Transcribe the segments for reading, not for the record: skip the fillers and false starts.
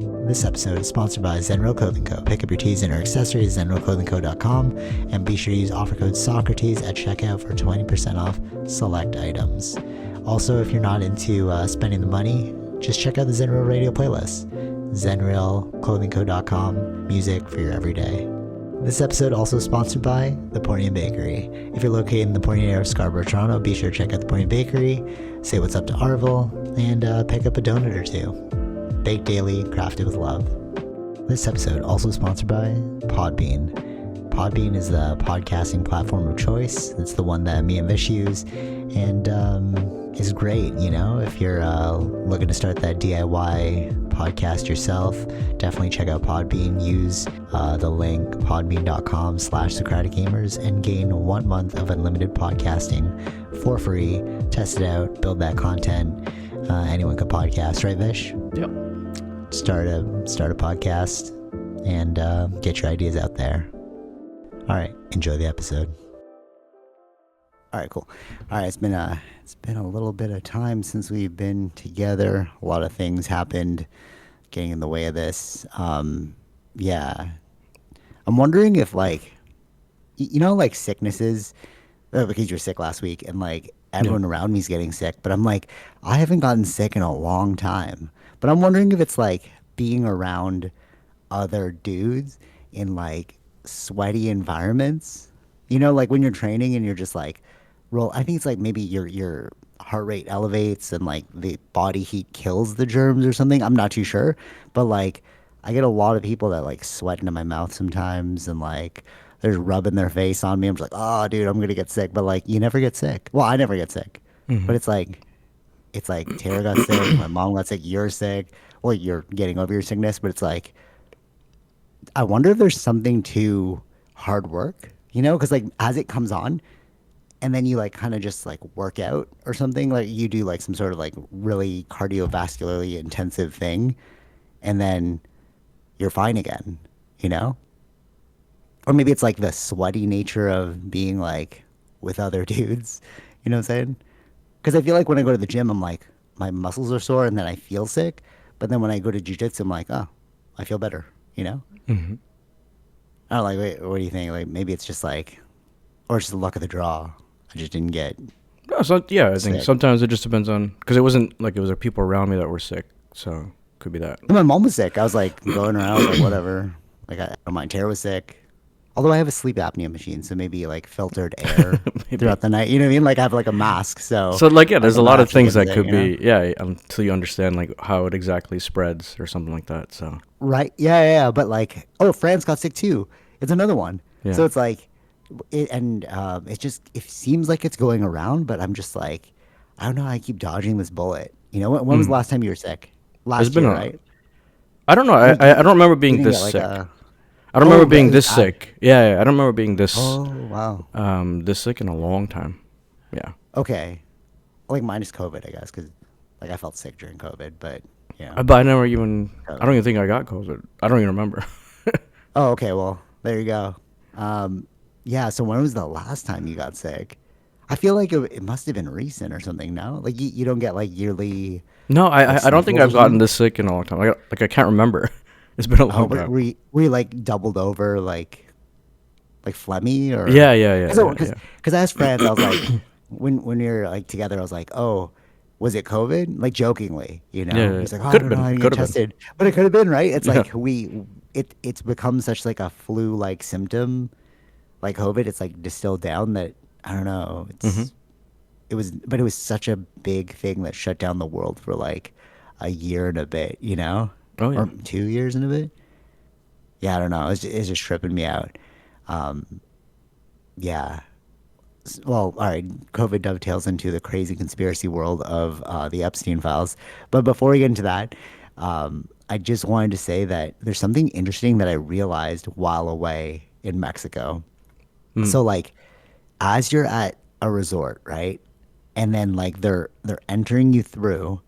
This episode is sponsored by Zenro Clothing Co. Pick up your tees and or accessories at zenroclothingco.com and be sure to use offer code SOCRATES at checkout for 20% off select items. Also, if you're not into spending the money, just check out the Zenro radio playlist. zenroclothingco.com, music for your everyday. This episode also sponsored by The Portian Bakery. If you're located in the Portian area of Scarborough, Toronto, be sure to check out The Portian Bakery, say what's up to Arville, and pick up a donut or two. Baked daily, crafted with love. This episode also sponsored by Podbean. Podbean is the podcasting platform of choice. It's the one that me and Vish use, and is great, you know, if you're looking to start that DIY podcast yourself. Definitely check out Podbean. Use the link podbean.com/SocraticGamers and gain 1 month of unlimited podcasting for free. Test it out, build that content. Anyone could podcast, right, Vish? Yep. Start a podcast and get your ideas out there. All right, enjoy the episode. All right, cool. All right, it's been a little bit of time since we've been together. A lot of things happened getting in the way of this. Yeah, I'm wondering if, like, you know, like sicknesses, because you're sick last week and like everyone around me's getting sick, but I'm like, I haven't gotten sick in a long time. But I'm wondering if it's like being around other dudes in like sweaty environments, you know, like when you're training and you're just like, I think it's like maybe your heart rate elevates and like the body heat kills the germs or something. I'm not too sure, but like I get a lot of people that like sweat into my mouth sometimes and like they're rubbing their face on me. I'm just like, oh dude, I'm gonna get sick. But like you never get sick. Well, I never get sick. Mm-hmm. But it's like Tara got sick, my mom got sick, you're sick. Well, you're getting over your sickness, but it's like I wonder if there's something to hard work, you know, because like as it comes on and then you like kind of just like work out or something, like you do like some sort of like really cardiovascularly intensive thing and then you're fine again, you know? Or maybe it's like the sweaty nature of being like with other dudes, you know what I'm saying? Because I feel like when I go to the gym, I'm like, my muscles are sore and then I feel sick. But then when I go to jiu-jitsu, I'm like, oh, I feel better, you know? Mm-hmm. I don't know, like, wait, what do you think? Like, maybe it's just like, or it's just the luck of the draw. I just didn't get I think sometimes it just depends on, because it wasn't like it was people around me that were sick. So could be that. My mom was sick. I was like going around, like whatever. Like, I don't mind. Tara was sick. Although I have a sleep apnea machine, so maybe like filtered air throughout the night. You know what I mean? Like I have like a mask. So like, yeah, there's a lot of things that could be, until you understand like how it exactly spreads or something like that. So right, yeah. But like, oh, France got sick too. It's another one. Yeah. So it's like, it seems like it's going around, but I'm just like, I don't know. I keep dodging this bullet. You know, when was the last time you were sick? Last year, right? I don't know. I don't remember being this sick. I don't remember being this sick. Yeah, I don't remember being this. Oh wow. This sick in a long time. Yeah. Okay. Like minus COVID, I guess, because like I felt sick during COVID, but yeah. But I never even. COVID. I don't even think I got COVID. I don't even remember. Oh, okay. Well, there you go. Yeah. So when was the last time you got sick? I feel like it must have been recent or something. No, like you don't get like yearly. No, I don't think I've gotten this sick in a long time. I can't remember. It's been a long time. Were you like doubled over like phlegmy or? Yeah. Because I asked friends, I was like, when we were like together, I was like, oh, was it COVID? Like jokingly, you know? Yeah. He's like, oh, I don't know, I get tested, but it could have been, right? It's like it's become such like a flu like symptom, like COVID. It's like distilled down that I don't know. It was such a big thing that shut down the world for like a year and a bit, you know? Oh, yeah. Or 2 years and a bit. Yeah, I don't know. It's just tripping me out. Yeah. Well, all right. COVID dovetails into the crazy conspiracy world of the Epstein files. But before we get into that, I just wanted to say that there's something interesting that I realized while away in Mexico. So, like, as you're at a resort, right? And then, like, they're entering you through.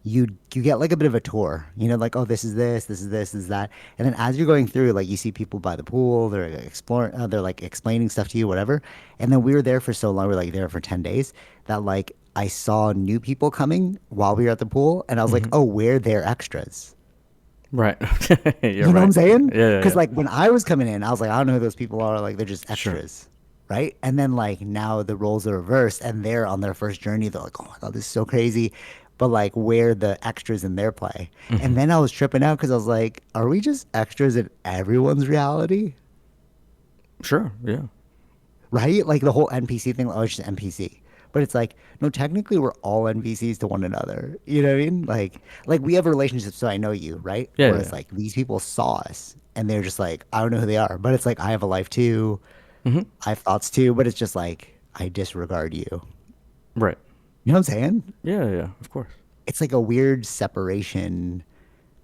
You get like a bit of a tour, you know, like, oh, this is that. And then as you're going through, like you see people by the pool, they're exploring, they're like explaining stuff to you, whatever. And then we were there for so long, we were like there for 10 days that like I saw new people coming while we were at the pool. And I was like, oh, we're their extras. Right. You're You know what right. I'm saying? Yeah, yeah, Because yeah. like when I was coming in, I was like, I don't know who those people are. Like they're just Sure. extras, right? And then like now the roles are reversed, and they're on their first journey. They're like, oh my god, this is so crazy. But like, where the extras in their play? And Hmm. then I was tripping out because I was like, are we just extras in everyone's reality? Sure. Yeah. Right? Like the whole NPC thing, oh, it's just NPC. But it's like, no, technically we're all NPCs to one another. You know what I mean? Like we have relationships, so I know you, right? Yeah, yeah, Whereas like these people saw us and they're just like, I don't know who they are. But it's like I have a life too. yeah. Hmm. I have thoughts too, but it's just like I disregard you. Right. You know what I'm saying? Yeah, yeah, of course. It's like a weird separation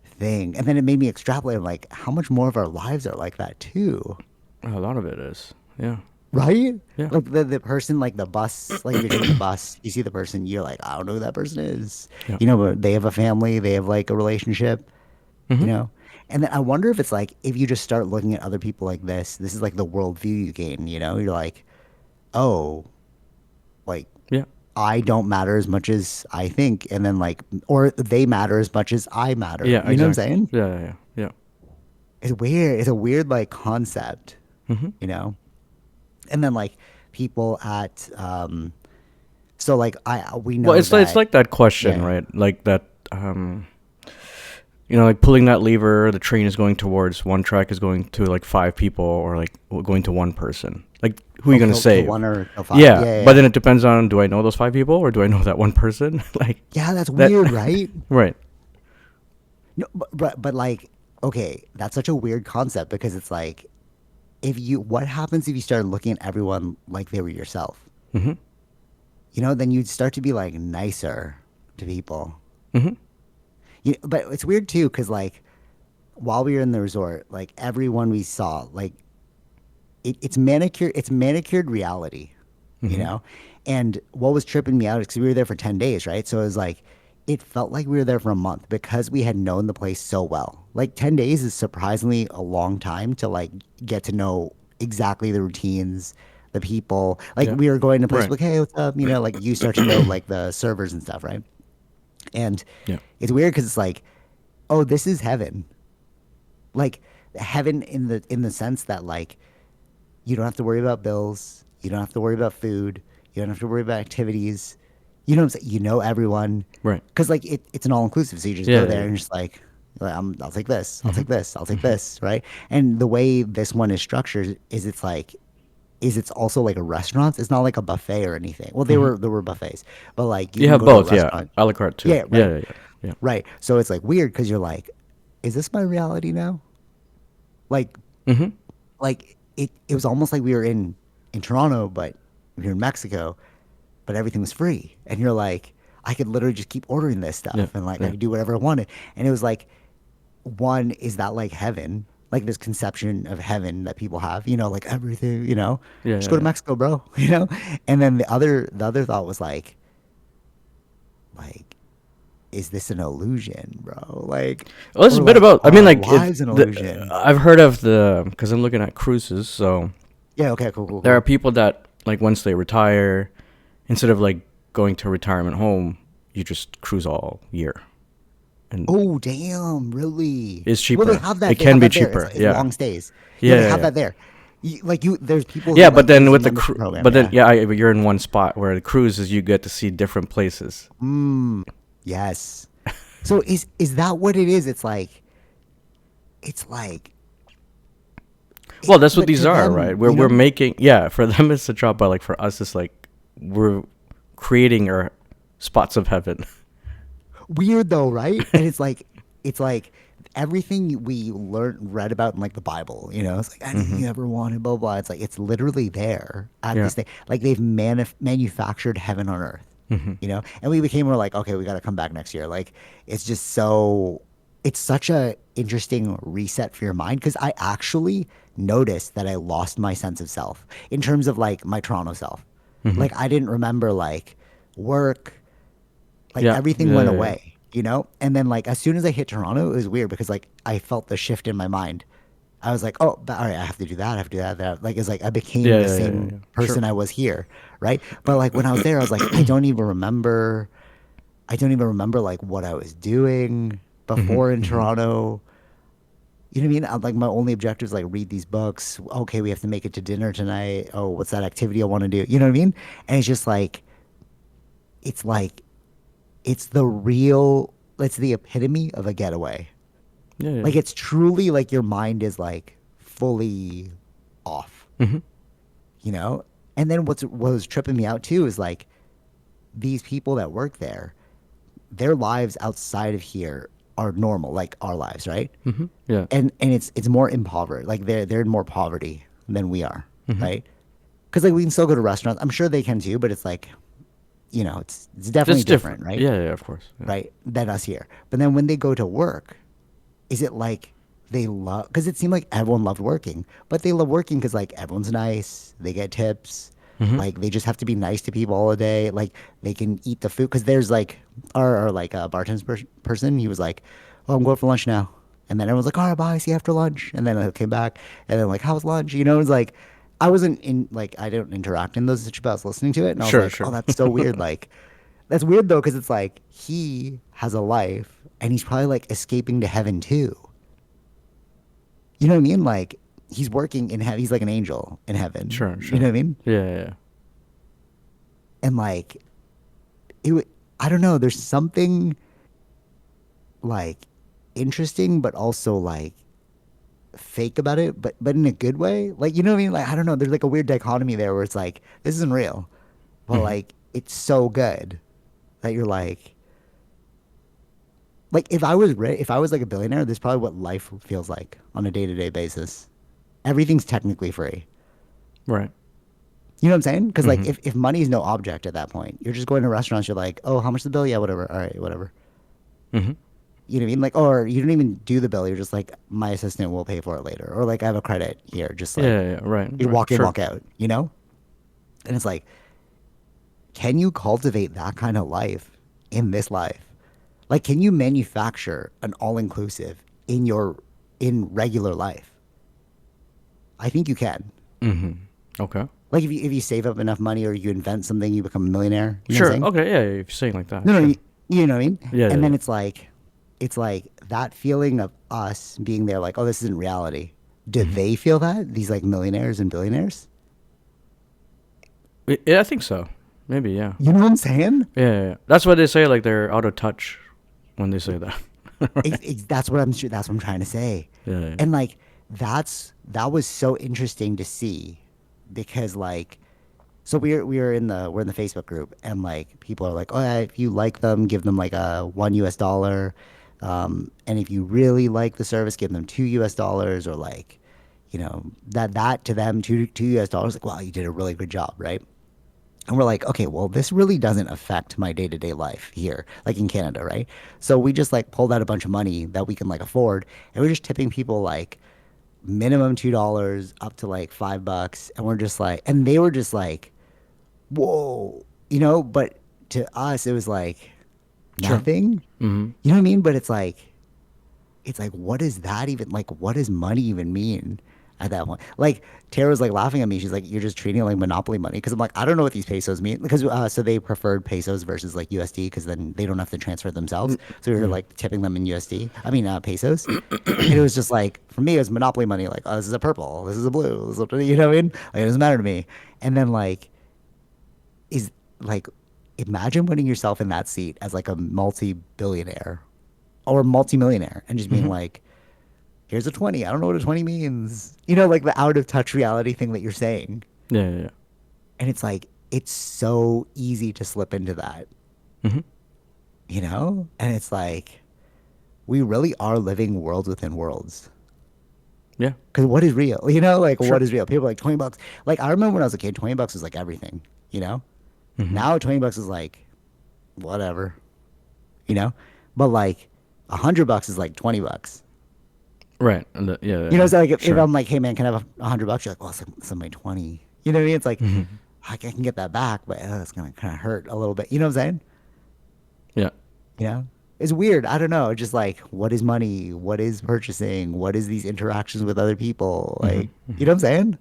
thing. And then it made me extrapolate like how much more of our lives are like that too. A lot of it is. Yeah. Right? Yeah. Like the person, like the bus, like if you're taking the bus, you see the person, you're like, I don't know who that person is. Yeah. You know, but they have a family, they have like a relationship, you Hmm. know? And then I wonder if it's like, if you just start looking at other people like this is like the worldview you gain, you know? You're like, oh, like Yeah. I don't matter as much as I think. And then like, or they matter as much as I matter. Yeah, You know what I'm exactly. saying? Yeah, yeah, yeah. It's weird. It's a weird like concept, Yeah. Hmm. you know? And then like people at, so like we Well, know it's that like that question, yeah. right? Like that like pulling that lever, the train is going towards one track is going to like five people or like going to one person. Like who are Oh, you going to kill save? one or kill five. Yeah, Yeah, yeah, but yeah. then it depends on, do I know those five people or do I know that one person? Like Yeah, that's that. weird, right? Right. No, but like, okay, that's such a weird concept because it's like, if you, what happens if you start looking at everyone like they were yourself? Hmm. You know, then you'd start to be like nicer to people. Hmm. But it's weird too because like while we were in the resort, like everyone we saw, like it's manicured reality, you Hmm. know? And what was tripping me out is because we were there for 10 days, right? So it was like, it felt like we were there for a month because we had known the place so well. Like 10 days is surprisingly a long time to like get to know exactly the routines, the people. Like Yeah. we were going to places Right. like, hey, what's up? You know, like you start to know like the servers and stuff, right? And Yeah. it's weird because it's like, oh, this is heaven. Like heaven in the sense that like you don't have to worry about bills. You don't have to worry about food. You don't have to worry about activities. You know what I'm saying? You know everyone. Right. Because like it's an all inclusive. So you just Yeah. go Yeah. there and Yeah. you're just like I'll take this. I'll Hmm. take this. I'll take this. Right. And the way this one is structured is it's also like a restaurant. It's not like a buffet or anything. Well, Hmm. there were buffets, but like you You can have go to a both. Yeah. restaurant. A la carte too. Yeah. Yeah. Right. Yeah. Yeah. Yeah. Right. So it's like weird because you're like, is this my reality now? Like Hmm. it was almost like we were in Toronto, but we were in Mexico, but everything was free. And you're like, I could literally just keep ordering this Yeah. stuff and like I Yeah. could do whatever I wanted. And it was like, one, is that like heaven? Like this conception of heaven that people have, you know, like everything, you know, Yeah. just Yeah. go to Yeah. Mexico, bro, you know? And then the other thought was like, is this an illusion, bro? Like, Well, it's or a bit like, about. I are mean, our like lives an illusion? I've heard of because I'm looking at cruises. So Yeah. Okay. Cool. Cool. there are Cool. people that like once they retire, instead of like going to a retirement home, you just cruise all year, and Oh, damn, really? it's Well, they cheaper. have that. It They can have be that there. cheaper. It's Yeah. long stays. Yeah, Yeah. they Yeah. have Yeah. that there. There's people who Yeah, but like then use the with membership program. but then Yeah. yeah, but you're in one spot where the cruises you get to see different places. Yes. So is that what it is? It's like, Well, that's what but these to are, right? them, We're making, yeah. For them, it's a job, but like for us, it's like we're creating our spots of heaven. weird though, right? And it's like everything we read about in like the Bible, you know, it's like anything Hmm. you ever wanted, blah blah. It's like it's literally there at Yeah. this thing. Like they've manufactured heaven on earth, Hmm. you know. And we're like, okay, we got to come back next year. Like it's just so it's such a interesting reset for your mind because I actually noticed that I lost my sense of self in terms of like my Toronto self. Hmm. Like I didn't remember like work, like Yeah. everything Yeah. went Yeah. Yeah. away, you know? And then like as soon as I hit Toronto, it was weird because like I felt the shift in my mind. I was like, oh, all right, I have to do that. I have to do that. That. Like it's like I became Yeah. the Yeah. Yeah. Yeah. same Yeah. Sure. person I was here, right? But like when I was there, I was like, I don't even remember. I don't even remember like what I was doing Hmm. before in Hmm. Toronto. You know what I mean? Like my only objective is like read these books. Okay, we have to make it to dinner tonight. Oh, what's that activity I want to do? You know what I mean? And it's just it's like, it's the real, it's the epitome of a getaway. Yeah, yeah. Like it's truly like your mind is like fully off, Mm-hmm. you know? And then what was tripping me out too is like these people that work there, their lives outside of here are normal, like our lives, right? Mm-hmm. Yeah. And it's more impoverished. Like they're in more poverty than we are, Mm-hmm. right? Because like we can still go to restaurants. I'm sure they can too, but it's like, it's definitely That's different, different. right? Yeah, yeah, of course. Yeah. Right? Than us here. But then when they go to work, is it like they love? Because it seemed like everyone loved working, but they love working because like everyone's nice, they get tips, Mm-hmm. like they just have to be nice to people all day. Like they can eat the food because there's like our like a person. He was like, "Oh, I'm going for lunch now," and then everyone's like, "All right, bye, see you after lunch." And then I came back, and then like, "How was lunch?" You know, it's like I wasn't in like I didn't interact in those situations, but I was listening to it, and I was Sure, like, "Oh, sure. that's so weird." Like that's weird though, because it's like he has a life, and he's probably like escaping to heaven too. You know what I mean? Like he's working in heaven. He's like an angel in heaven. Sure, You know sure. what I mean? Yeah, yeah, yeah. And like I don't know. There's something like interesting, but also like fake about it, but in a good way. Like you know what I mean? Like I don't know. There's like a weird dichotomy there where it's like this isn't real, but Mm-hmm. like it's so good that you're like if I was like a billionaire, this is probably what life feels like on a day to day basis. Everything's technically free. Right. You know what I'm saying? Because like Mm-hmm. if money is no object at that point, you're just going to restaurants. You're like, oh, how much is the bill? Yeah, whatever. All right, whatever. Mm-hmm. You know what I mean? Like, or you don't even do the bill. You're just like, my assistant will pay for it later, or like I have a credit here. Just Yeah, like yeah, yeah. Right, you right. walk in, Sure. walk out. You know? And it's like, can you cultivate that kind of life in this life? Like, can you manufacture an all inclusive in regular life? I think you can. Mm-hmm. Okay. Like if you save up enough money or you invent something, you become a millionaire. You know what I'm Sure. saying? Okay. Yeah, yeah, if you're saying like that, No, no, sure. you know what I mean? Yeah, yeah, And then yeah. it's like that feeling of us being there, like, oh, this isn't reality. Do Mm-hmm. they feel that? These like millionaires and billionaires? Yeah, I think so. Maybe, yeah. You know what I'm saying? Yeah, yeah, yeah. That's why they say like they're out of touch when they say that. Right. That's what I'm trying to say. Yeah, yeah. And like that was so interesting to see because like so we're in the Facebook group and like people are like, oh, yeah, if you like them, give them like a $1. And if you really like the service, give them $2 or like, that to them $2 like, wow, you did a really good job, right? And we're like, okay, well, this really doesn't affect my day to day life here, like in Canada, right? So we just like pulled out a bunch of money that we can like afford, and we're just tipping people like minimum $2 up to like $5, and we're just like, and they were just like, whoa, but to us it was like Sure. nothing, Mm-hmm. you know what I mean? But it's like what does that even like? What does money even mean? At that point, like Tara's like laughing at me. She's like, "You're just treating it like monopoly money." Because I'm like, I don't know what these pesos mean. Because so they preferred pesos versus like USD because then they don't have to transfer it themselves. So we were Mm-hmm. like tipping them in USD. I mean pesos. And it was just like for me, it was monopoly money. Like, oh, this is a purple. This is a blue. This is you know what I mean? Like, it doesn't matter to me. And then like is like imagine putting yourself in that seat as like a multi-billionaire or multi-millionaire and just being Mm-hmm. like, here's a 20. I don't know what a 20 means. Like the out of touch reality thing that you're saying. Yeah, yeah, And it's like, it's so easy to slip into that, yeah. Mm-hmm. And it's like, we really are living worlds within worlds. Yeah. Because what is real? Like what Sure. is real? People are like $20. Like I remember when I was a kid, $20 was like everything, Mm-hmm. Now $20 is like, whatever, you know? But like $100 is like $20. Right. And yeah, yeah, yeah. So like if Sure. I'm like, hey man, can I have $100? You're like, well, it's my 20. You know what I mean? It's like Mm-hmm. I can get that back, but it's gonna kind of hurt a little bit. You know what I'm saying? Yeah. It's weird. I don't know. Just like, what is money? What is purchasing? What is these interactions with other people? Mm-hmm. Like, you Mm-hmm. know what I'm saying?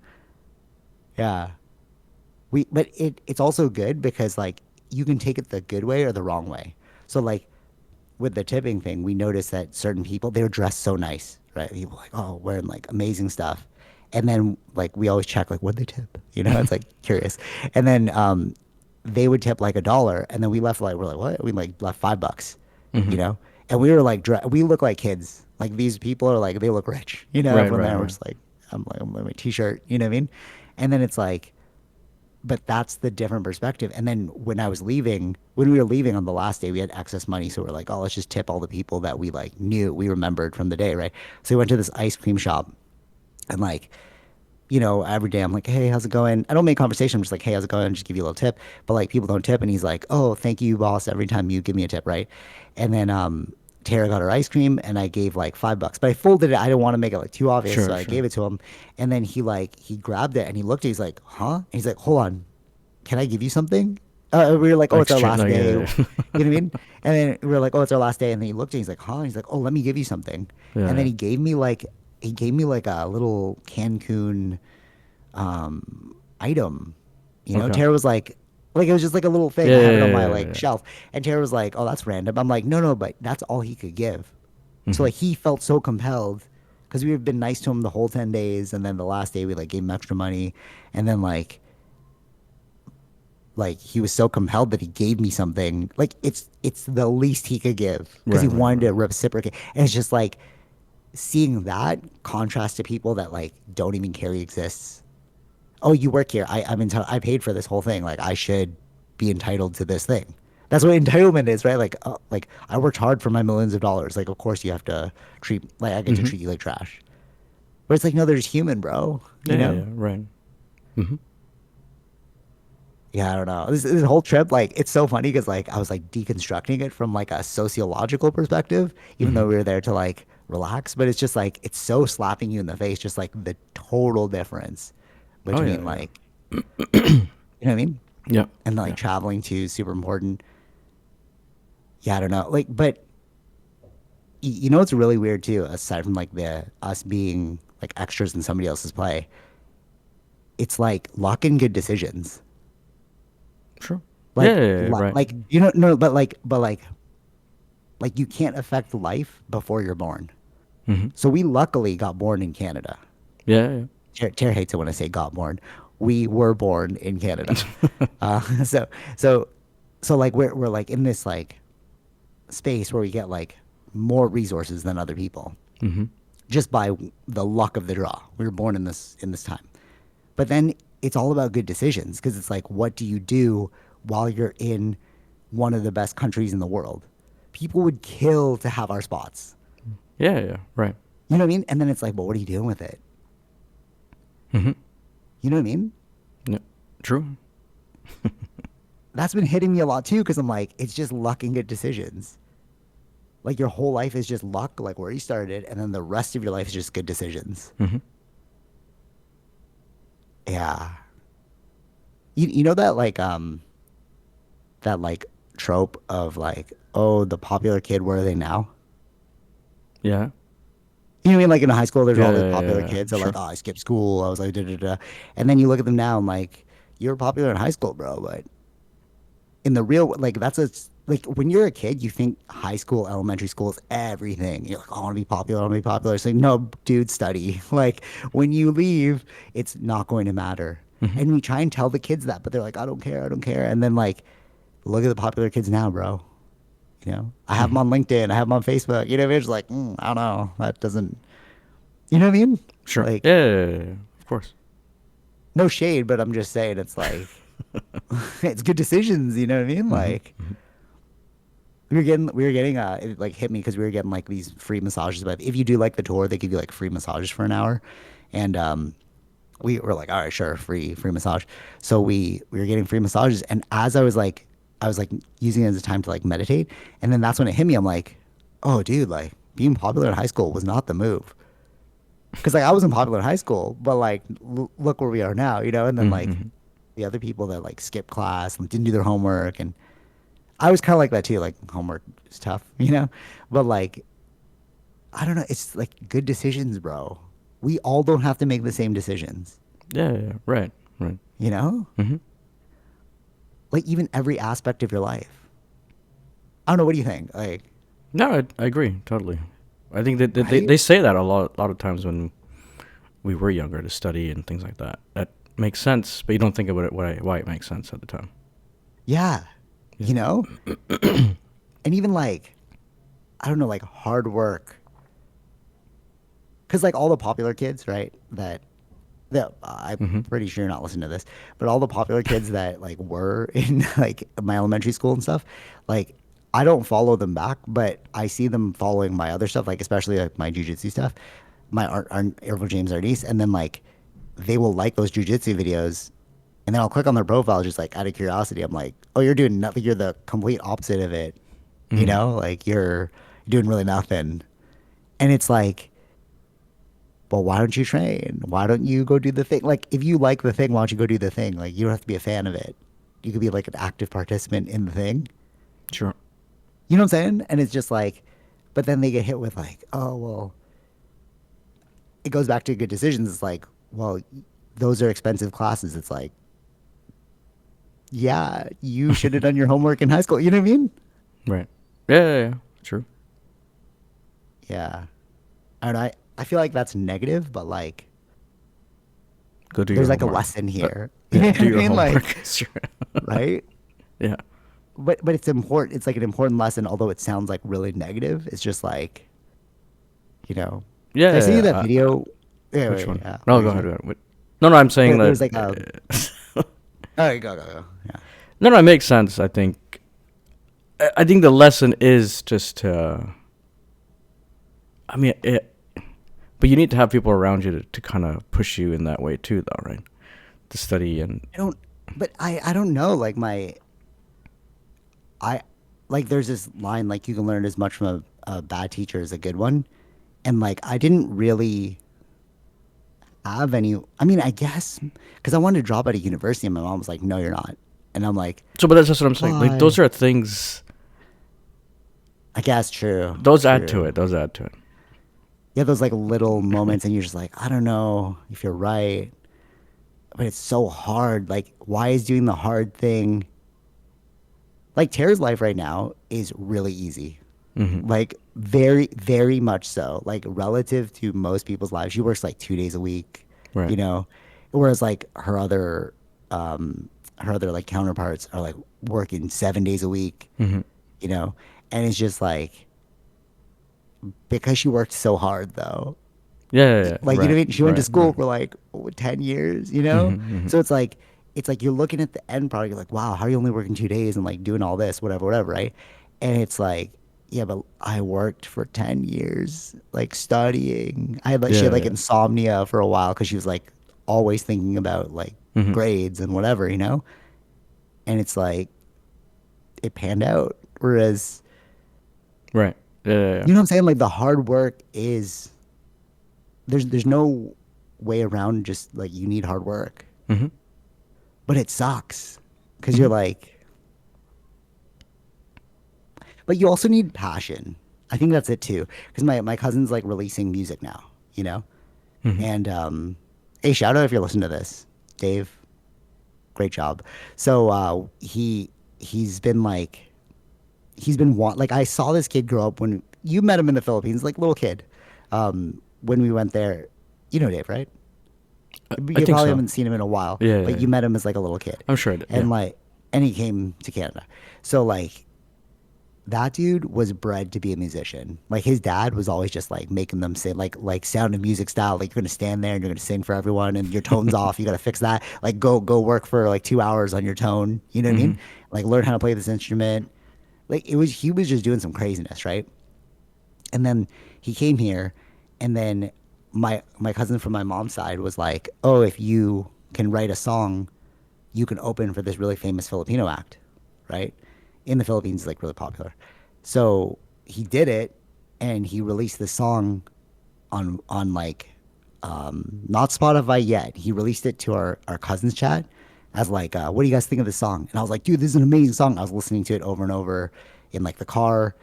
Yeah. But it's also good because like you can take it the good way or the wrong way. So like with the tipping thing, we noticed that certain people they were dressed so nice, right? People like, oh, wearing like amazing stuff. And then like we always check like what they tip, you know, it's like curious. And then they would tip like $1, and then we left like we're like what? We like left $5, Mm-hmm. you know, and we were like we look like kids. Like these people are like they look rich, you know. Right, Everyone right, there, we're right. just like I'm wearing my t-shirt, you know what I mean? And then it's like, but that's the different perspective. And then when we were leaving on the last day, we had excess money, so we're like, oh, let's just tip all the people that we like knew, we remembered from the day, right? So we went to this ice cream shop, and like, you know, every day I'm like, hey, how's it going? I don't make conversation. I'm just like, hey, how's it going? Just give you a little tip. But like people don't tip. And he's like, oh, thank you, boss, every time you give me a tip, right? And then Tara got her ice cream and I gave like $5. But I folded it. I didn't want to make it like too obvious. So Sure, I gave sure. it to him. And then he grabbed it and he looked at it. He's like, huh? And he's like, hold on, can I give you something? We were like, oh, it's our Exchange, last like, day. You know yeah, what I mean? And then we were like, oh, it's our last day. And then he looked at it. He's like, huh? And he's like, oh, let me give you something. And then yeah. he gave me like a little Cancun item. You know, Okay. Tara was like it was just like a little thing. Yeah, I yeah, have it on yeah, my yeah, like yeah. shelf. And Tara was like, "Oh, that's random." I'm like, "No, no, but that's all he could give." So Mm-hmm. like he felt so compelled because we had been nice to him the whole 10 days, and then the last day we like gave him extra money, and then like he was so compelled that he gave me something. Like it's the least he could give because he Right, right, wanted right. to reciprocate. And it's just like seeing that contrast to people that like don't even care he exists. Oh, you work here. I paid for this whole thing. Like I should be entitled to this thing. That's what entitlement is, right? Like I worked hard for my millions of dollars. Like of course you have to treat like I get to Mm-hmm. treat you like trash. But it's like no, there's human, bro. Yeah, You yeah, know? yeah. Right. Mm-hmm. Yeah, I don't know. This whole trip, like, it's so funny because like I was like deconstructing it from like a sociological perspective, even Mm-hmm. though we were there to like relax. But it's just like it's so slapping you in the face, just like the total difference Oh yeah, between yeah. like you know what I mean? Yeah, And like yeah. traveling to super important. Yeah, I don't know. Like, but you know what's really weird too, aside from like the us being like extras in somebody else's play, it's like lock in good decisions. Sure. Yeah, Like, yeah, yeah, right. like you know, no, but like you can't affect life before you're born. Mm-hmm. So we luckily got born in Canada. Yeah, yeah. Tara hates it when I say got born. We were born in Canada. Uh, so so so like we're like in this like space where we get like more resources than other people Mm-hmm. just by the luck of the draw. We were born in this time. But then it's all about good decisions because it's like what do you do while you're in one of the best countries in the world? People would kill to have our spots. Yeah, yeah, right. You know what I mean? And then it's like, well, what are you doing with it? Mm-hmm. You know what I mean? Yeah. True. That's been hitting me a lot too because I'm like, it's just luck and good decisions. Like your whole life is just luck, like where you started, and then the rest of your life is just good decisions. Mm-hmm. Yeah. You know that like trope of like, oh, the popular kid, where are they now? Yeah. You know what I mean? Like in high school, there's Yeah, all the yeah, popular yeah, yeah. kids that are like, Sure. oh, I skipped school. I was like, da da da. And then you look at them now and like, you were popular in high school, bro. But in the real, like, like when you're a kid, you think high school, elementary school is everything. You're like, oh, I want to be popular. I want to be popular. It's like, no, dude, study. Like when you leave, it's not going to matter. Mm-hmm. And we try and tell the kids that, but they're like, I don't care. I don't care. And then like, look at the popular kids now, bro. You know, I have them Mm-hmm. on LinkedIn. I have them on Facebook. You know, it's like, I don't know. That doesn't, you know what I mean? Sure. Like, Yeah, yeah, yeah, yeah. Of course. no shade, but I'm just saying it's like, it's good decisions. You know what I mean? Mm-hmm. Like, Mm-hmm. we were getting, it like hit me because we were getting like these free massages. But if you do like the tour, they give you like free massages for an hour. And, we were like, all right, sure, free massage. So we were getting free massages. And as I was like using it as a time to like meditate. And then that's when it hit me. I'm like, oh, dude, like being popular in high school was not the move. Because like I wasn't popular in high school, but like look where we are now, you know. And then like Mm-hmm. the other people that like skipped class and didn't do their homework, and I was kind of like that too. Like homework is tough, you know. But like I don't know, it's like good decisions, bro. We all don't have to make the same decisions, Yeah, yeah, yeah. Right. Right. you know. Mm-hmm. Like even every aspect of your life. I don't know. What do you think? Like, No, I agree totally. I think that Right? they say that a lot of times when we were younger to study and things like that. That makes sense, but you don't think about it why it makes sense at the time. Yeah. Yeah. You know? And even like, I don't know, like hard work. Because like all the popular kids, right? That Mm-hmm. I'm pretty sure you're not listening to this, but all the popular kids that like were in like my elementary school and stuff, like I don't follow them back, but I see them following my other stuff, like especially like my jujitsu stuff, my art Irvin James Artiste, and then like they will like those jujitsu videos, and then I'll click on their profile just like out of curiosity. I'm like, oh, you're doing nothing. You're the complete opposite of it, you Mm-hmm. know? Like you're doing really nothing, and it's like, well, why don't you train? Why don't you go do the thing? Like, if you like the thing, why don't you go do the thing? Like, you don't have to be a fan of it. You could be like an active participant in the thing. Sure. You know what I'm saying? And it's just like, but then they get hit with like, oh, well, it goes back to good decisions. It's like, well, those are expensive classes. It's like, yeah, you should have done your homework in high school. You know what I mean? Right. Yeah. True. Yeah. I don't know. I feel like that's negative, but like, Go do your there's like a homework. lesson here. You Yeah. know Do what I your mean? homework. Like, Sure. right? Yeah. But it's important. It's like an important lesson, although it sounds like really negative. It's just like, you know, did I send you Yeah. that video? Yeah, Which wait, one? yeah. What No, were go you ahead. saying? Go ahead. No, I'm saying There that. was like a. Oh, go. Yeah. No, it makes sense. I think. I think the lesson is just to. I mean, but you need to have people around you to kind of push you in that way too, though, right? To study and. I don't. But I don't know. Like I like there's this line like you can learn as much from a bad teacher as a good one, and like I didn't really have any. I mean, I guess because I wanted to drop out of university, and my mom was like, "No, you're not," and I'm like, So, but that's just what I'm saying. Like, those "Why?" are things. I guess true, Those add to true. it. Those add to it. You have those like little moments, and you're just like, I don't know if you're right, but it's so hard. Like, why is doing the hard thing? Like Tara's life right now is really easy. Hmm. Like very, very much so. Like relative to most people's lives, she works like 2 days a week, Right. you know, whereas like her other like counterparts are like working 7 days a week, Hmm. you know, and it's just like because she worked so hard though. Yeah. Like you know Right. what I mean? She went to Right. school Right. for like 10 years, you know. Hmm. So it's like you're looking at the end product. You're like, wow, how are you only working 2 days and like doing all this, whatever, right? And it's like, yeah, but I worked for 10 years, like studying. I had like she had like Yeah. insomnia for a while because she was like always thinking about like Hmm. grades and whatever, you know. And it's like it panned out. Whereas, Right. Yeah. you know what I'm saying? Like the hard work is there's no way around just like you need hard work. Hmm. But it sucks because Hmm. you're like, but you also need passion. I think that's it too. Because my cousin's like releasing music now, you know? Hmm. And hey, shout out if you're listening to this. Dave, great job. So he's been like, like, I saw this kid grow up when you met him in the Philippines, like little kid. When we went there, you know Dave, right? I You think probably so. haven't seen him in a while, but Yeah. you met him as like a little kid, I'm sure I did. Yeah. and like, and he came to Canada. So like, that dude was bred to be a musician. Like his dad was always just like making them sing, like Sound of Music style. Like you're gonna stand there and you're gonna sing for everyone, and your tone's off. You gotta fix that. Like go work for like 2 hours on your tone. You know what I Hmm. mean? Like learn how to play this instrument. Like he was just doing some craziness, right? And then he came here, and then my cousin from my mom's side was like, "Oh, if you can write a song, you can open for this really famous Filipino act, right? In the Philippines, it's like really popular." So he did it, and he released the song on like not Spotify yet. He released it to our cousins chat as like, what do you guys think of this song? And I was like, dude, this is an amazing song. I was listening to it over and over in like the car,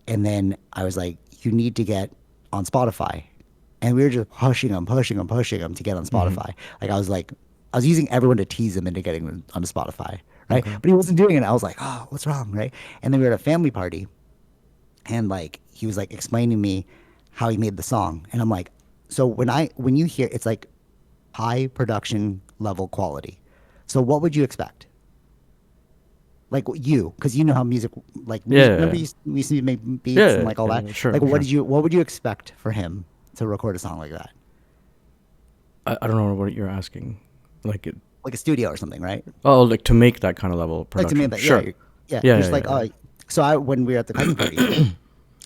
and then I was like, you need to get on Spotify. And we were just pushing him to get on Hmm. Spotify. Like, I was using everyone to tease him into getting onto Spotify, right? Okay. But he wasn't doing it. I was like, oh, what's wrong, right? And then we were at a family party, and like he was like explaining to me how he made the song. And I'm like, so when you hear, it's like high production level quality. So what would you expect? Like you, because you know how music, like music, remember Yeah. we used to make beats and Yeah. like all that. Sure. Like, Sure. what would you expect for him to record a song like that? I don't know what you're asking. Like it. Like a studio or something, right? Oh, like to make that kind of level of Like to me, production. that, yeah, Sure. yeah. Yeah. You're Yeah. just like, Yeah. oh. So when we were at the cousin party,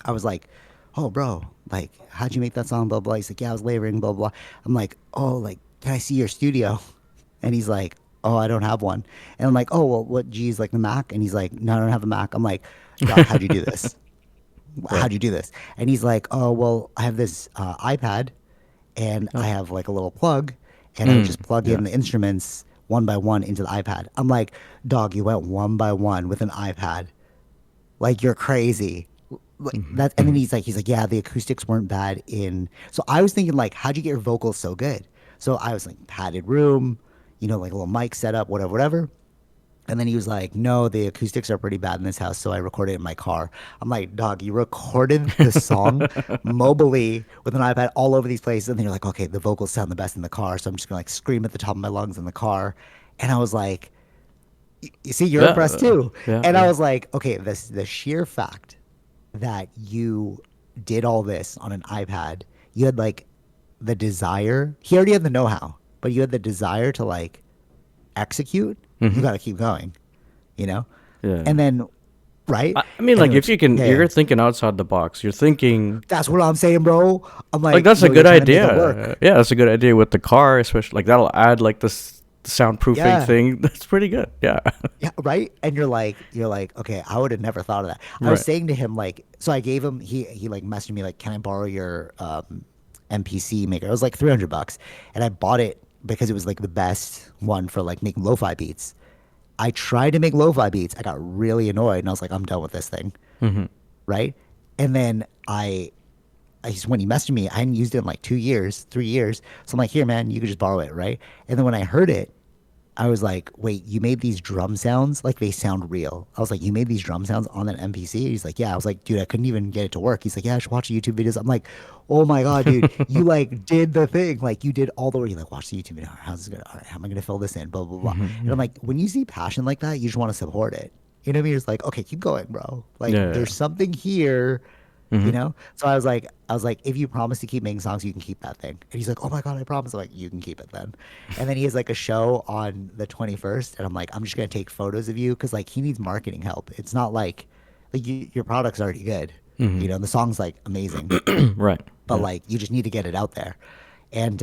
I was like, oh, bro, like, how'd you make that song? Blah blah. He's like, yeah, I was laboring. Blah blah. I'm like, oh, like, can I see your studio? And he's like, oh, I don't have one. And I'm like, oh, well, what G's like the Mac? And he's like, no, I don't have a Mac. I'm like, dog, how'd you do this? Right. How'd you do this? And he's like, oh, well, I have this iPad and I Oh. have like a little plug and I would just plug Yeah. in the instruments one by one into the iPad. I'm like, dog, you went one by one with an iPad. Like you're crazy. Like that, and then he's like, yeah, the acoustics weren't bad in. So I was thinking like, how'd you get your vocals so good? So I was like, padded room, like a little mic setup, whatever, whatever. And then he was like, no, the acoustics are pretty bad in this house, so I recorded it in my car. I'm like, dog, you recorded the song mobily with an iPad all over these places. And then you're like, okay, the vocals sound the best in the car, so I'm just gonna like scream at the top of my lungs in the car. And I was like, you see, you're impressed Yeah. too. Yeah. And I Yeah. was like, okay, this the sheer fact that you did all this on an iPad, you had like the desire. He already had the know-how, but you had the desire to like execute. You got to keep going, you know. Yeah. And then, right? I mean, like if Anyways, you can, yeah, you're yeah. thinking outside the box. You're thinking That's what I'm saying, bro. I'm like like, that's a bro, you're good trying to make it work. idea. Yeah, that's a good idea with the car, especially like that'll add like this soundproofing Yeah. thing. That's pretty good. Yeah. Yeah, right. And you're like, okay, I would have never thought of that. I was Right. saying to him like, so I gave him he like messaged me like, can I borrow your MPC maker? It was like $300, and I bought it because it was like the best one for like making lo-fi beats. I tried to make lo-fi beats. I got really annoyed, and I was like, I'm done with this thing, right? And then I just when he messaged me, I hadn't used it in like 2 years, 3 years. So I'm like, here, man, you could just borrow it, right? And then when I heard it, I was like, wait, you made these drum sounds? Like they sound real. I was like, you made these drum sounds on that MPC? He's like, yeah. I was like, dude, I couldn't even get it to work. He's like, yeah, I should watch the YouTube videos. I'm like, oh my God, dude, you like did the thing. Like you did all the work. You like, watch the YouTube video. How's this gonna, all right, how am I gonna fill this in? Blah, blah, blah. And I'm like, when you see passion like that, you just want to support it. You know what I mean? You're just like, okay, keep going, bro. Like Yeah. there's something here. So I was like, if you promise to keep making songs, you can keep that thing. And he's like, oh my God, I promise. I'm like, you can keep it then. And then he has like a show on the 21st, and I'm like, I'm just gonna take photos of you because like he needs marketing help. It's not like your product's already good. The song's like amazing, Right. but Yeah. like you just need to get it out there. And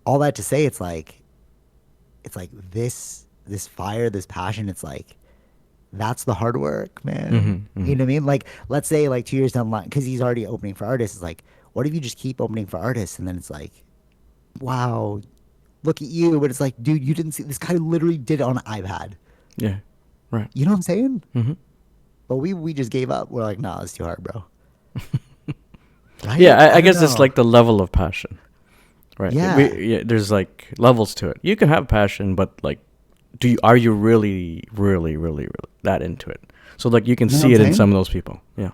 all that to say, it's like this fire, this passion. It's like that's the hard work, man. You know what I mean? Like, let's say like 2 years down the line, because he's already opening for artists. It's like, what if you just keep opening for artists, and then it's like, wow, look at you. But it's like, dude, you didn't see this guy literally did it on an iPad. Yeah. Right. You know what I'm saying? But we just gave up. We're like, nah, it's too hard, bro. Right? Yeah. I don't guess it's know. like the level of passion. Right. Yeah. Yeah. There's like levels to it. You can have passion, but like, are you really, really, really, really that into it? So like you can You know see what it I'm in saying? some of those people. Yeah.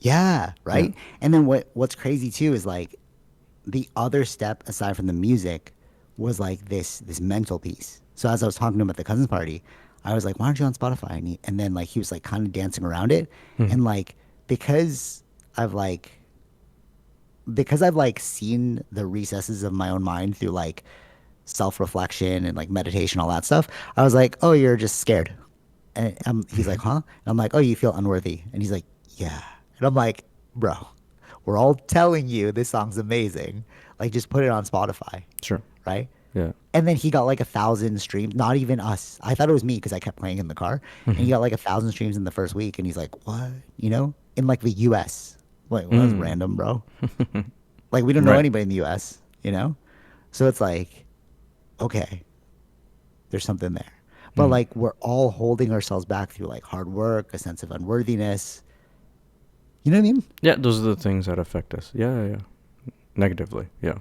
Yeah, right. And then what's crazy too is like the other step aside from the music was like this mental piece. So as I was talking to him at the cousins party, I was like, "Why aren't you on Spotify?" And then like he was like kind of dancing around it, and like because I've like seen the recesses of my own mind through like self-reflection and like meditation, all that stuff. I was like, "Oh, you're just scared." And he's like, "Huh?" And I'm like, "Oh, you feel unworthy." And he's like, "Yeah." And I'm like, "Bro, we're all telling you this song's amazing. Like, just put it on Spotify, Sure. right?" Yeah. And then he got like 1,000 streams. Not even us. I thought it was me because I kept playing in the car. And he got like 1,000 streams in the first week. And he's like, "What?" In like the U.S. Like, well, that's random, bro. Like, we don't know Right. anybody in the U.S. So it's like, okay, there's something there. But like, we're all holding ourselves back through like hard work, a sense of unworthiness. You know what I mean? Yeah. Those are the things that affect us. Yeah. Yeah. Negatively. Yeah.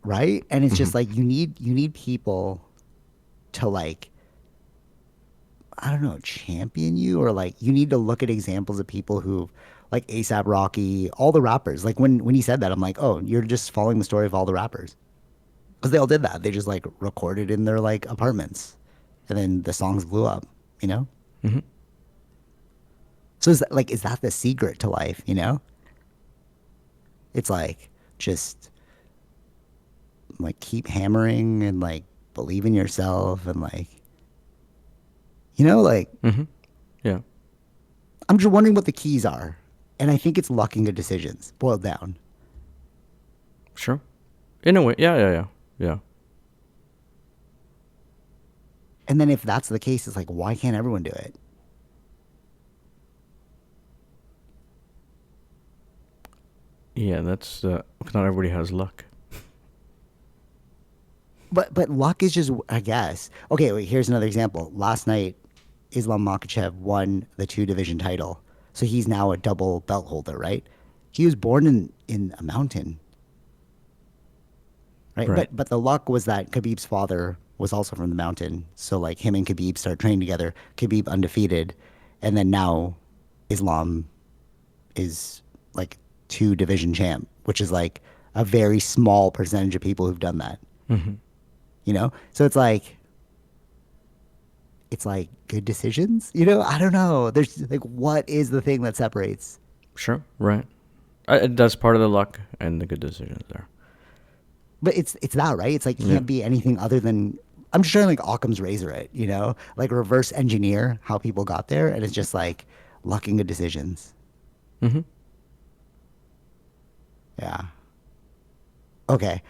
Right? And it's just like you need people to like, I don't know, champion you, or like you need to look at examples of people who've like ASAP Rocky, all the rappers. Like when he said that, I'm like, oh, you're just following the story of all the rappers because they all did that. They just like recorded in their like apartments, and then the songs blew up. You know. Hmm. So is that the secret to life? You know. It's like just like keep hammering and like believe in yourself and like like Hmm. Yeah. I'm just wondering what the keys are. And I think it's luck and good decisions boiled down. Sure. In a way, yeah. And then if that's the case, it's like, why can't everyone do it? Yeah, that's 'cause not everybody has luck. But luck is just, I guess. Okay, wait, here's another example. Last night, Islam Makhachev won the two division title. So he's now a double belt holder, right? He was born in a mountain, right? Right. But the luck was that Khabib's father was also from the mountain. So like him and Khabib start training together. Khabib undefeated, and then now Islam is like two division champ, which is like a very small percentage of people who've done that. Hmm. So it's like good decisions. I don't know. There's like, what is the thing that separates? Sure. Right. That's part of the luck and the good decisions there. But it's that, right? It's like Yeah. can't be anything other than I'm just trying to like Occam's razor it, like reverse engineer how people got there, and it's just like luck and good decisions. Hmm. Yeah. Okay.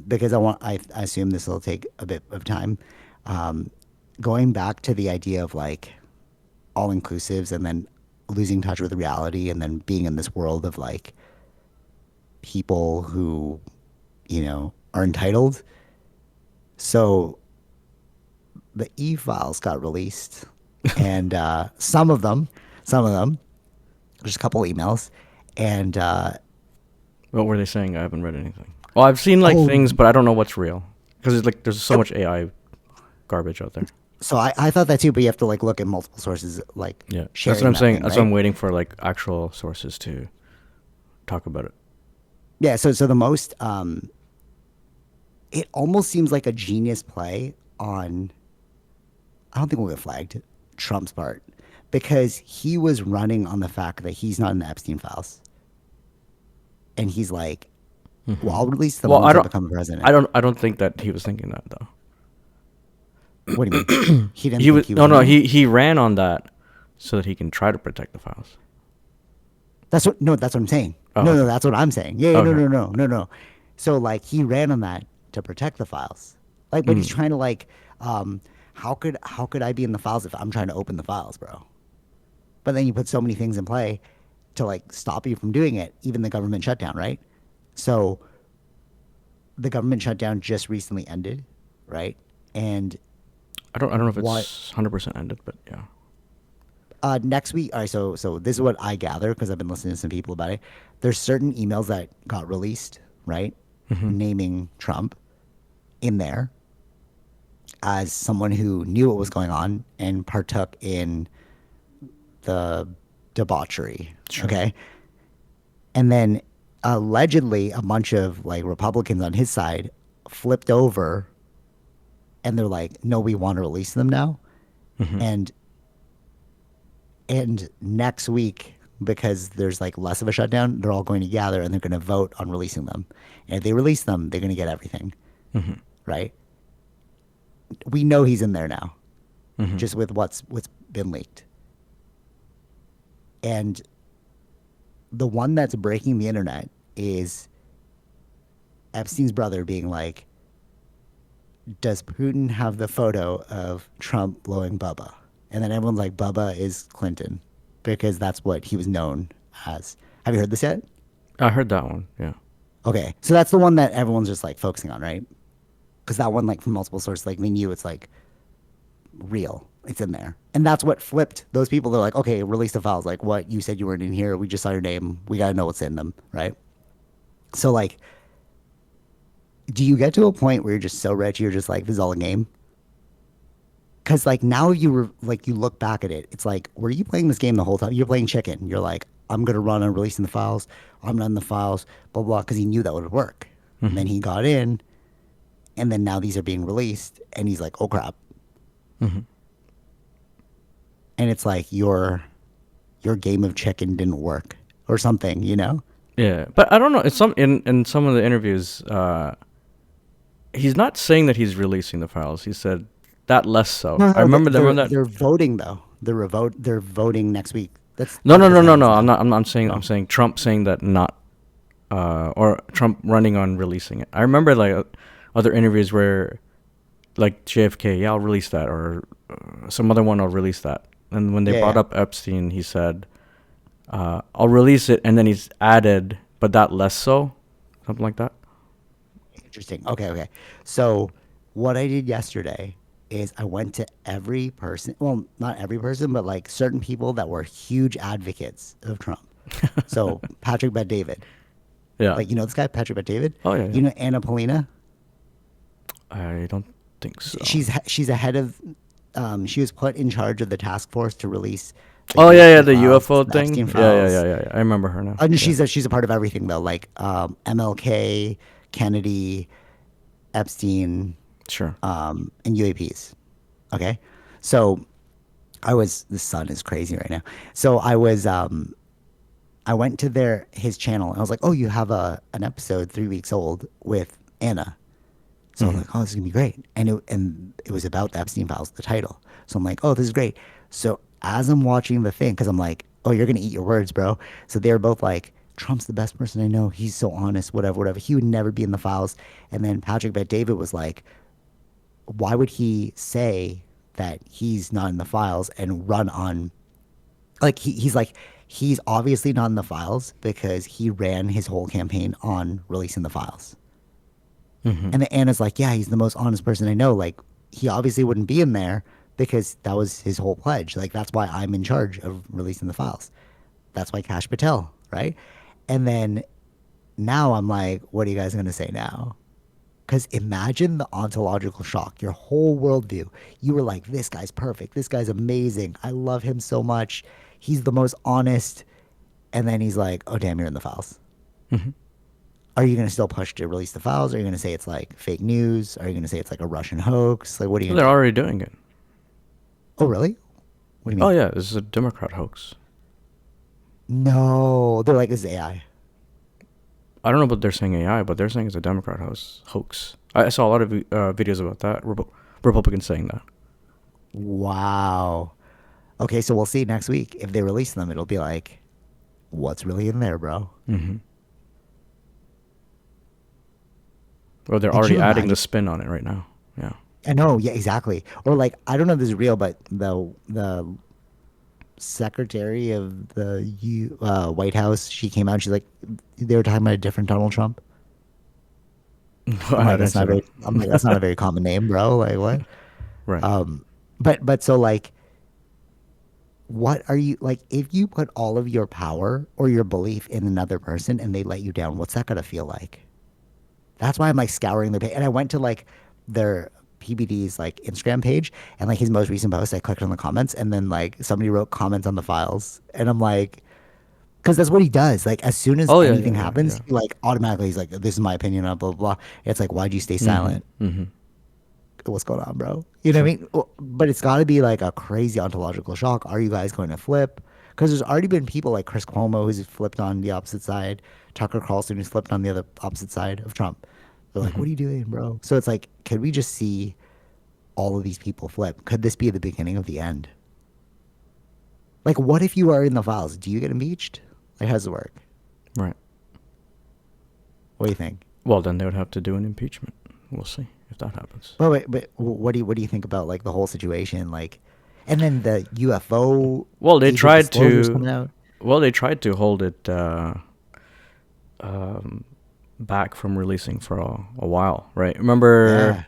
Because I assume this will take a bit of time. Um, Going back to the idea of like all inclusives and then losing touch with reality and then being in this world of like people who, are entitled. So the e-files got released and some of them, just a couple emails. And What were they saying? I haven't read anything. Well, I've seen like oh, things, but I don't know what's real because it's like there's so much AI garbage out there. so I thought that too, but you have to like look at multiple sources, like Yeah, sharing that's what I'm that saying. thing, That's what I'm right? waiting for, like actual sources to talk about it. Yeah, so the most it almost seems like a genius play on I don't think we'll get flagged Trump's part because he was running on the fact that he's not in the Epstein files. And he's like, well, I'll release them Well, once I become president. I don't think that he was thinking that though. What do you mean? He didn't He think was he was no, no. running? He ran on that so that he can try to protect the files. That's what I'm saying. Oh, No, okay. that's what I'm saying. Yeah, no, Okay. no, no, no, no. So like he ran on that to protect the files. Like, but he's Mm. trying to like, how could I be in the files if I'm trying to open the files, bro? But then you put so many things in play to like stop you from doing it, even the government shutdown, right? So the government shutdown just recently ended, right? And I don't know if what it's 100% ended, but yeah. next week, all right, so this is what I gather because I've been listening to some people about it. There's certain emails that got released, right? Hmm. Naming Trump in there as someone who knew what was going on and partook in the debauchery. Sure. Okay. And then allegedly a bunch of like Republicans on his side flipped over and they're like, no, we want to release them now. Hmm. And next week, because there's like less of a shutdown, they're all going to gather and they're going to vote on releasing them. And if they release them, they're going to get everything, Hmm. right? We know he's in there now, Hmm. just with what's been leaked. And the one that's breaking the internet is Epstein's brother being like, does Putin have the photo of Trump blowing Bubba? And then everyone's like, Bubba is Clinton because that's what he was known as. Have you heard this yet? I heard that one. Yeah. Okay. So that's the one that everyone's just like focusing on, right? Because that one, like from multiple sources, like they knew it's like real. It's in there. And that's what flipped those people. They're like, okay, release the files. Like, what? You said you weren't in here. We just saw your name. We got to know what's in them, right? So, like, do you get to a point where you're just so rich, you're just like, this is all a game? Because, like, now you look back at it, it's like, were you playing this game the whole time? You're playing chicken. You're like, I'm gonna run on releasing the files. I'm running the files, blah blah, because he knew that would work. And then he got in, and then now these are being released, and he's like, oh crap. And it's like your game of chicken didn't work or something, you know? Yeah, but I don't know. It's in some of the interviews, he's not saying that he's releasing the files. He said that less so. No, I remember that. they're voting though. They're voting next week. That's No, no, public no, no, no. announcement. I'm saying. Oh. I'm saying Trump saying that not, or Trump running on releasing it. I remember like other interviews where, like JFK, yeah, I'll release that, or some other one, I'll release that. And when they brought up Epstein, he said, I'll release it, and then he's added, but that less so, something like that. Interesting. Okay. So what I did yesterday is I went to every person, well, not every person, but like certain people that were huge advocates of Trump. So Patrick Bet-David. Yeah. Like, you know this guy, Patrick Bet-David? Oh, yeah. You know Anna Polina? I don't think so. She's a head of, she was put in charge of the task force to release. Oh yeah, the files, UFO the thing. Epstein Yeah. files. I remember her now. And Yeah. she's a part of everything though, like MLK, Kennedy, Epstein, Sure. and UAPs. Okay, so the sun is crazy right now. So I went to his channel and I was like, oh, you have an episode 3 weeks old with Anna. So I'm like, oh, this is gonna be great. And it was about the Epstein files, the title. So I'm like, oh, this is great. So as I'm watching the thing, because I'm like, oh, you're gonna eat your words, bro. So they were both like, Trump's the best person I know. He's so honest, whatever. He would never be in the files. And then Patrick Bet-David was like, why would he say that he's not in the files and run on, like, he's like, he's obviously not in the files because he ran his whole campaign on releasing the files. And then Anna's like, yeah, he's the most honest person I know. Like, he obviously wouldn't be in there because that was his whole pledge. Like, that's why I'm in charge of releasing the files. That's why Kash Patel, right? And then now I'm like, what are you guys going to say now? Because imagine the ontological shock, your whole worldview. You were like, this guy's perfect. This guy's amazing. I love him so much. He's the most honest. And then he's like, oh, damn, you're in the files. Are you going to still push to release the files? Are you going to say it's like fake news? Are you going to say it's like a Russian hoax? Like, what are you They're going to already doing it. Oh, really? What do you mean? Oh yeah, this is a Democrat hoax. No. They're like, this is AI. I don't know what they're saying AI, but they're saying it's a Democrat hoax. I saw a lot of videos about that. Republicans saying that. Wow. Okay, so we'll see next week. If they release them, it'll be like, what's really in there, bro? Or they're Could already you adding imagine? the spin on it right now. Yeah. I know, yeah, exactly. Or like, I don't know if this is real, but the secretary of the White House, she came out. She's like, they were talking about a different Donald Trump. I'm like, that's not a very common name, bro. Like, what? Right. But so like, what are you like? If you put all of your power or your belief in another person and they let you down, what's that gonna feel like? That's why I'm like scouring their page. And I went to like their PBD's like Instagram page and like his most recent post, I clicked on the comments and then like somebody wrote comments on the files. And I'm like, because that's what he does. Like as soon as Oh, yeah, anything yeah, yeah, happens, yeah. he like automatically he's like, this is my opinion on blah, blah, blah. It's like, why'd you stay silent? What's going on, bro? You know what I mean? But it's got to be like a crazy ontological shock. Are you guys going to flip? Because there's already been people like Chris Cuomo who's flipped on the opposite side, Tucker Carlson who's flipped on the other opposite side of Trump. They're like, what are you doing, bro? So it's like, could we just see all of these people flip? Could this be the beginning of the end? Like, what if you are in the files? Do you get impeached? Like, how does it work? Right. What do you think? Well, then they would have to do an impeachment. We'll see if that happens. But what do you think about like the whole situation? Like, and then the UFO. Well, they agent tried disclosures to. coming out. Well, they tried to hold it back from releasing for a while, right? Remember,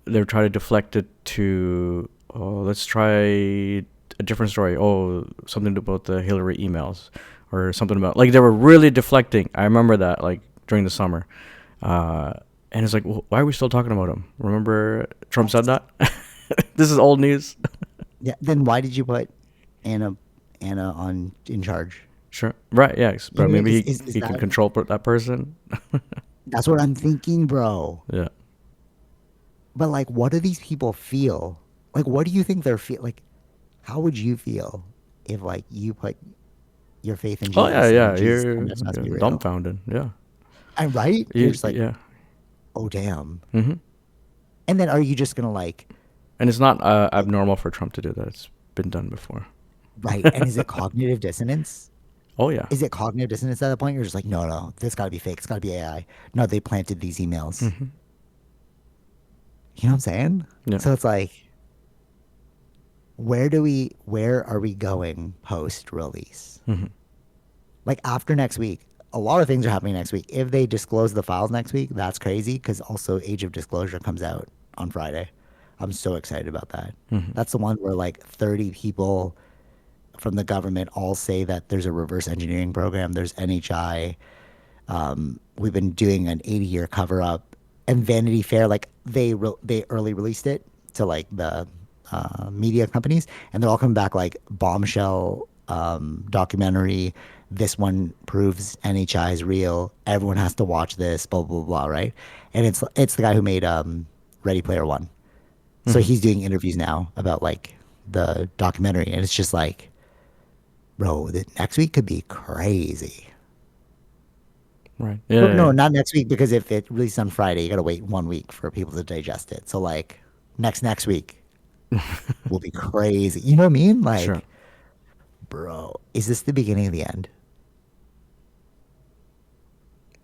Yeah. they were trying to deflect it to, oh, let's try a different story. Oh, something about the Hillary emails or something about, like, they were really deflecting. I remember that, like, during the summer. And it's like, well, why are we still talking about him? Remember Trump said that? This is old news. Yeah. Then why did you put Anna in charge? Sure. Right. Yeah. You But know what I mean? maybe Is he can that control that person. that's what I'm thinking, bro. Yeah. But like, what do these people feel? Like, what do you think they're feel like? How would you feel if like you put your faith in Oh yeah, Jesus and then yeah. Jesus turned out to You're be real? dumbfounded. Yeah. And right? You're just like, Yeah. oh damn. Hmm. And then are you just gonna like, And it's not like abnormal for Trump to do that. It's been done before. right? And is it cognitive dissonance? Oh yeah. Is it cognitive dissonance at that point? You're just like, no, no, this got to be fake. It's got to be AI. No, they planted these emails. Hmm. You know what I'm saying? Yeah. So it's like, where are we going post release? Hmm. Like after next week, a lot of things are happening next week. If they disclose the files next week, that's crazy because also Age of Disclosure comes out on Friday. I'm so excited about that. Hmm. That's the one where like 30 people from the government all say that there's a reverse engineering program. There's NHI. We've been doing an 80-year cover up, and Vanity Fair like they early released it to like the media companies, and they're all coming back like bombshell documentary. This one proves NHI is real. Everyone has to watch this. Blah blah blah. Right, and it's the guy who made Ready Player One. So Hmm. he's doing interviews now about like the documentary, and it's just like, bro, the next week could be crazy. Right. But no, Yeah. not next week because if it released on Friday, you gotta wait 1 week for people to digest it. So like next week Yeah. will be crazy. You know what I mean? Sure. Like, bro, is this the beginning of the end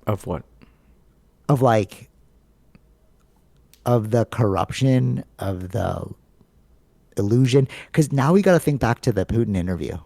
Of what? of like of the corruption of the illusion? Because now we got to think back to the Putin interview.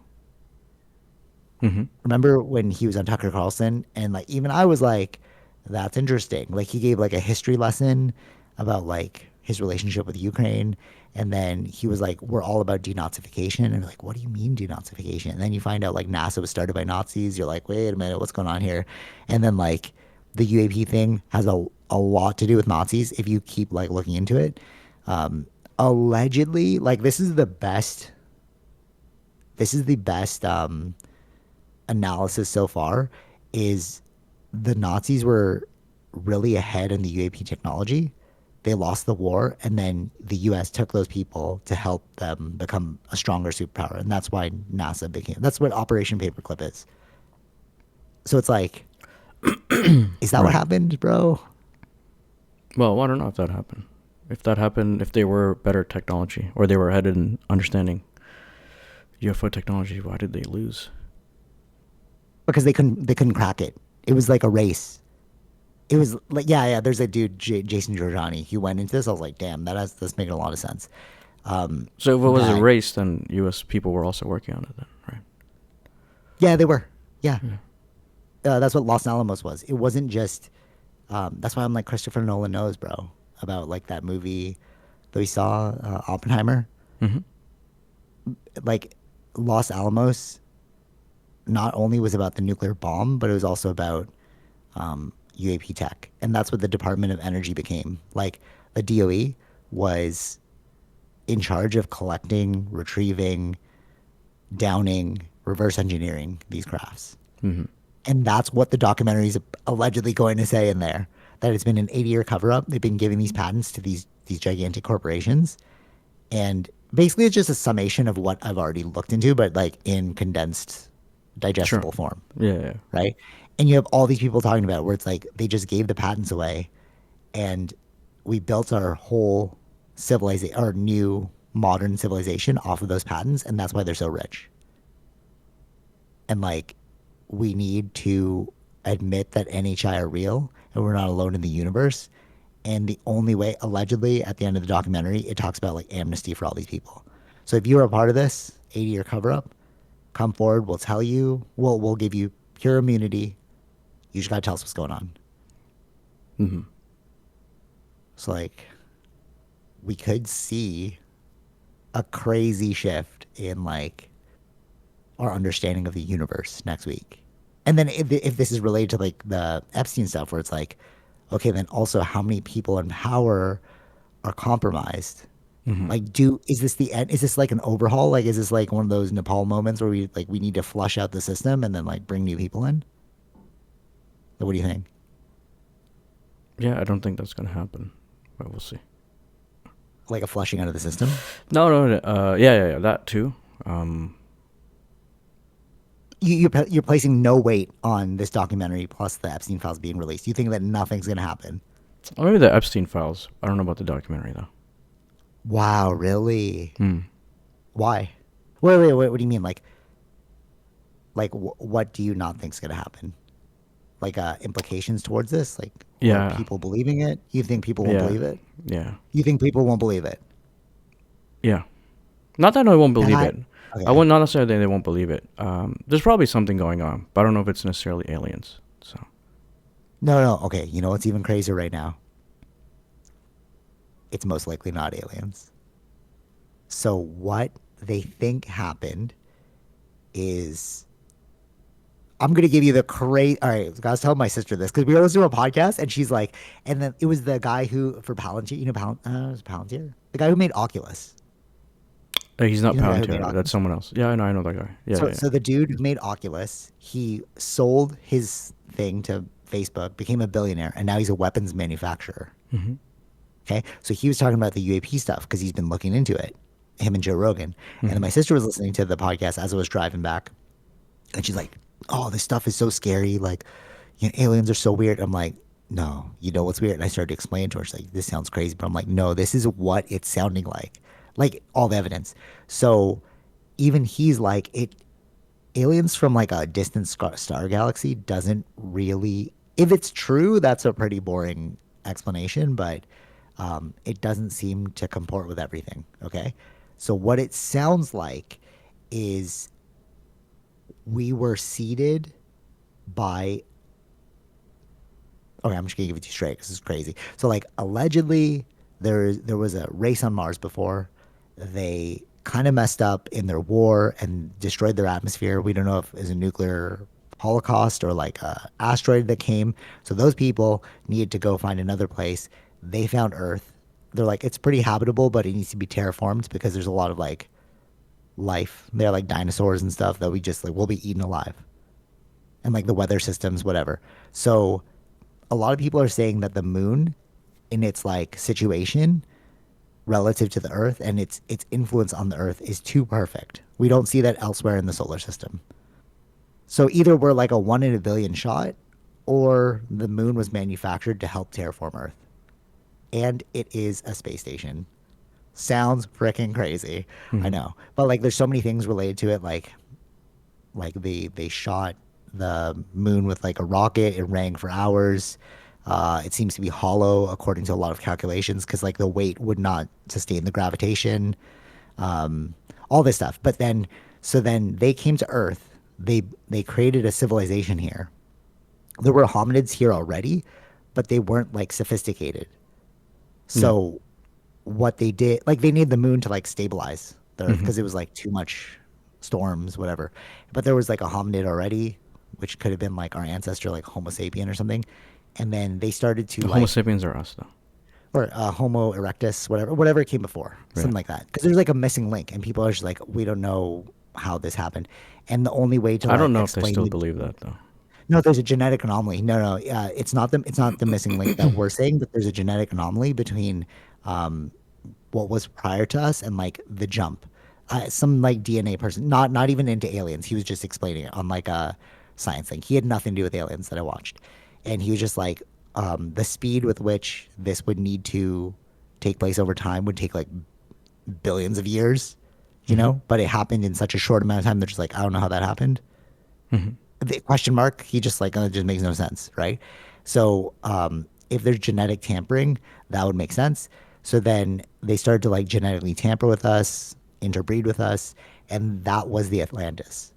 Hmm. Remember when he was on Tucker Carlson and like even I was like, that's interesting. Like he gave like a history lesson about like his relationship with Ukraine. And then he was like, we're all about denazification. And we're like, what do you mean denazification? And then you find out like NASA was started by Nazis. You're like, wait a minute, what's going on here? And then like the UAP thing has a lot to do with Nazis if you keep like looking into it. Allegedly, like this is the best analysis so far is the Nazis were really ahead in the UAP technology. They lost the war, and then the U.S. took those people to help them become a stronger superpower, and that's why NASA became. That's what Operation Paperclip is. So it's like, is that what Right. happened, bro? Well, I don't know if that happened. If that happened, if they were better technology or they were ahead in understanding UFO technology, why did they lose? Because they couldn't crack it. It was like a race. It was like yeah. There's a dude, Jason Giorgiani. He went into this. I was like, damn, that's making a lot of sense. So if it was a That race, then U.S. people were also working on it then, right? yeah, they were yeah. Yeah. That's what Los Alamos was. It wasn't just. That's why I'm like Christopher Nolan knows, bro, about like that movie that we saw, Oppenheimer. Hmm. Like Los Alamos, not only was about the nuclear bomb, but it was also about UAP tech, and that's what the Department of Energy became. Like the DOE was in charge of collecting, retrieving, downing, reverse engineering these crafts. Hmm. And that's what the documentary is allegedly going to say in there. That it's been an 80-year cover up. They've been giving these patents to these gigantic corporations. And basically it's just a summation of what I've already looked into, but like in condensed, Sure. digestible form. Yeah. Right? And you have all these people talking about it where it's like they just gave the patents away and we built our whole civilization, our new modern civilization off of those patents, and that's why they're so rich. And like we need to admit that NHI are real and we're not alone in the universe. And the only way, allegedly, at the end of the documentary, it talks about like amnesty for all these people. So if you are a part of this 80-year cover up, come forward. We'll tell you. We'll give you pure immunity. You just gotta tell us what's going on. Hmm. So like, we could see a crazy shift in like our understanding of the universe next week. And then if this is related to like the Epstein stuff, where it's like, okay, then also how many people in power are compromised Hmm. Like, is this the end? Is this like an overhaul? Like, is this like one of those Nepal moments where we need to flush out the system and then like bring new people in? Like, what do you think? Yeah, I don't think that's gonna happen, but we'll see. Like a flushing out of the system? No, no, no, yeah, that too. Um, You're placing no weight on this documentary plus the Epstein files being released. You think that nothing's gonna happen? or maybe the Epstein files. I don't know about the documentary though. Wow, really? Hmm. Why? Wait. What do you mean? What do you not think's gonna happen? Like implications towards this, like or Yeah, people believing it? You think people won't yeah, believe it? yeah, You think people won't believe it? yeah. Not that I won't believe That it. I okay? would not necessarily say they won't believe it. There's probably something going on, but I don't know if it's necessarily aliens. So No. Okay, you know what's even crazier right now? It's most likely not aliens. So what they think happened is I'm gonna give you the crazy. All right, I was telling my sister this because we were listening to a podcast, and she's like, and then it was the guy who for Palantir, you know, it was Palantir, the guy who made Oculus. he's not You know the guy who made Palantir. That's Oculus. someone else. Yeah, I know that guy. Yeah, So, yeah. so the dude who made Oculus, he sold his thing to Facebook, became a billionaire, and now he's a weapons manufacturer. Mm-hmm. Okay, so he was talking about the UAP stuff because he's been looking into it. Him and Joe Rogan, and then Mm-hmm. my sister was listening to the podcast as I was driving back, and she's like, "Oh, this stuff is so scary. Like, you know, aliens are so weird." I'm like, "No, you know what's weird?" And I started to explain to her. She's like, "This sounds crazy," but I'm like, "No, this is what it's sounding like all the evidence." So even he's like, it aliens from like a distant star galaxy doesn't really. If it's true, that's a pretty boring explanation, but it doesn't seem to comport with everything. Okay, so what it sounds like is we were seeded by okay, I'm just gonna give it to you straight because it's crazy. So like allegedly there was a race on Mars before. They kind of messed up in their war and destroyed their atmosphere. We don't know if it was a nuclear holocaust or like a asteroid that came. So those people needed to go find another place. They found Earth. They're like, it's pretty habitable, but it needs to be terraformed because there's a lot of like life. They're like dinosaurs and stuff that we just like we'll be eaten alive. And like the weather systems, whatever. So a lot of people are saying that the moon in its like situation relative to the earth and its influence on the earth is too perfect. We don't see that elsewhere in the solar system. So either we're like a 1 in a billion shot or the moon was manufactured to help terraform earth. And it is a space station. Sounds freaking crazy. I Mm-hmm. know. But like there's so many things related to it like they shot the moon with like a rocket. It rang for hours. It seems to be hollow according to a lot of calculations because like the weight would not sustain the gravitation. All this stuff. But then so then they came to Earth. They created a civilization here. There were hominids here already, but they weren't like sophisticated. Yeah. So what they did, like they needed the moon to like stabilize the Earth Mm-hmm. because it was like too much storms, whatever. But there was like a hominid already, which could have been like our ancestor, like Homo sapien or something. And then they started to The Homo like, sapiens are us, though. or Homo erectus, whatever came before, Yeah. something like that. Because there's like a missing link, and people are just like, we don't know how this happened. And the only way to I don't like know if they explain still the believe that though. no, there's a genetic anomaly. No, it's not the missing link that we're saying, but there's a genetic anomaly between um, what was prior to us and like the jump. Some like DNA person, not even into aliens. He was just explaining it on like a science thing. He had nothing to do with aliens that I watched, and he was just like the speed with which this would need to take place over time would take like billions of years, you Mm-hmm. know. But it happened in such a short amount of time. They're just like, I don't know how that happened Mm-hmm. the question mark he just like it just makes no sense, right? So if there's genetic tampering that would make sense. So then they started to like genetically tamper with us, interbreed with us, and that was the Atlantis.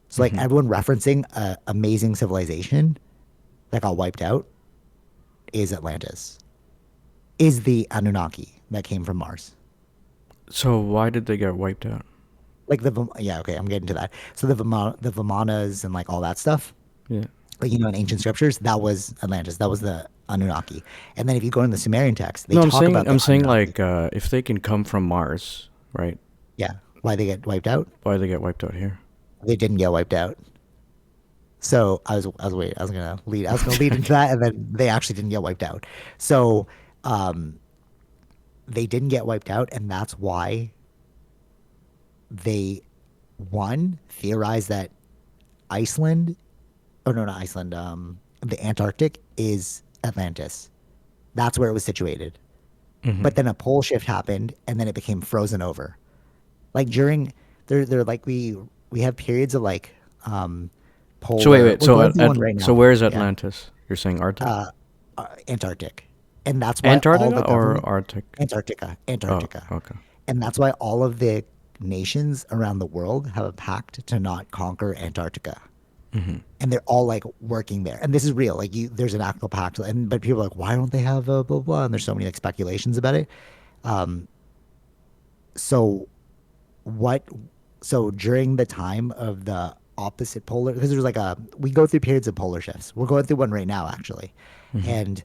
So like Mm-hmm. everyone referencing a amazing civilization that got wiped out is Atlantis, is the Anunnaki that came from Mars. So why did they get wiped out? Like yeah, okay, I'm getting to that. So the Vimanas and like all that stuff, Yeah. like you know in ancient scriptures, that was Atlantis. That was the Anunnaki. And then if you go in the Sumerian text, they No, talk about the I'm saying Anunnaki. like if they can come from Mars, right? Yeah, why they get wiped out? Why they get wiped out here? They didn't get wiped out. So I was gonna lead into that, and then they actually didn't get wiped out. So um, they didn't get wiped out, and that's why they one theorized that Iceland, oh no, not Iceland, the Antarctic is Atlantis. That's where it was situated. Hmm. But then a pole shift happened, and then it became frozen over. Like during they're like we have periods of like So wait, polar. wait. We're going through one right So now. where's Yeah, Atlantis? You're saying Arctic, Antarctic, and that's why all Antarctica, the or government Arctic? Antarctica, Oh, Antarctica, okay. and that's why all of the nations around the world have a pact to not conquer Antarctica. And they're all like working there, and this is real. Like there's an actual pact, and but people are like, why don't they have a blah blah? And there's so many like speculations about it. So what? So during the time of the opposite polar, because there's like we go through periods of polar shifts. We're going through one right now, actually, and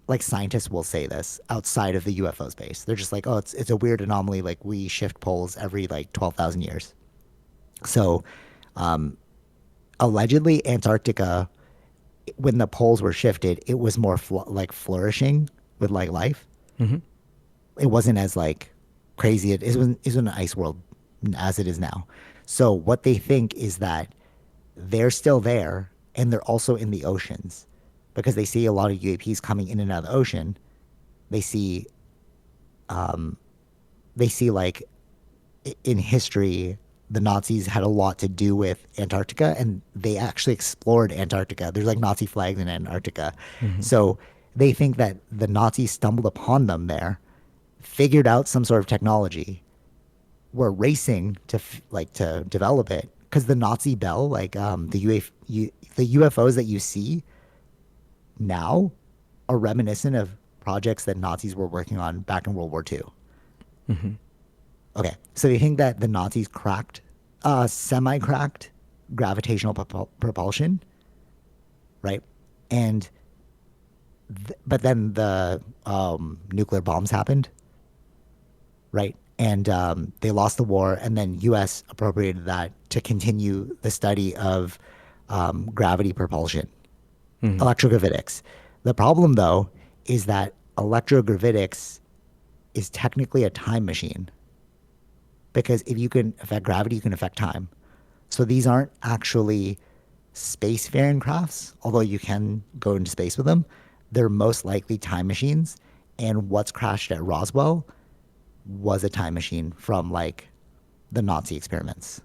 like scientists will say this outside of the UFO space. They're just like, oh, it's a weird anomaly. Like we shift poles every like 12,000 years. So allegedly, Antarctica, when the poles were shifted, it was more like flourishing with like life. It wasn't as like crazy. It wasn't an ice world as it is now. So what they think is that they're still there and they're also in the oceans because they see a lot of UAPs coming in and out of the ocean. They see like in history the Nazis had a lot to do with Antarctica and they actually explored Antarctica. There's like Nazi flags in Antarctica. So they think that the Nazis stumbled upon them there, figured out some sort of technology, were racing to to develop it because the Nazi Bell, like the UFOs that you see now, are reminiscent of projects that Nazis were working on back in World War II. Okay, so they think that the Nazis cracked, semi-cracked gravitational propulsion, right? And but then the nuclear bombs happened, right? And they lost the war, and then U.S. appropriated that to continue the study of gravity propulsion, electrogravitics. The problem, though, is that electrogravitics is technically a time machine because if you can affect gravity, you can affect time. So these aren't actually spacefaring crafts, although you can go into space with them. They're most likely time machines. And what's crashed at Roswell was a time machine from like the Nazi experiments.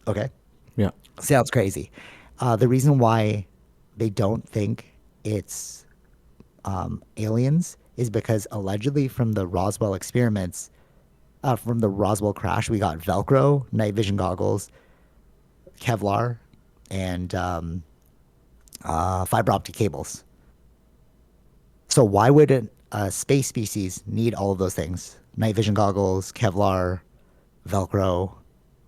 Okay. Yeah. Sounds crazy. The reason why they don't think it's aliens is because allegedly from the Roswell experiments, from the Roswell crash, we got Velcro, night vision goggles, Kevlar, and fiber optic cables. So why would a space species need all of those things? Night vision goggles, Kevlar, Velcro,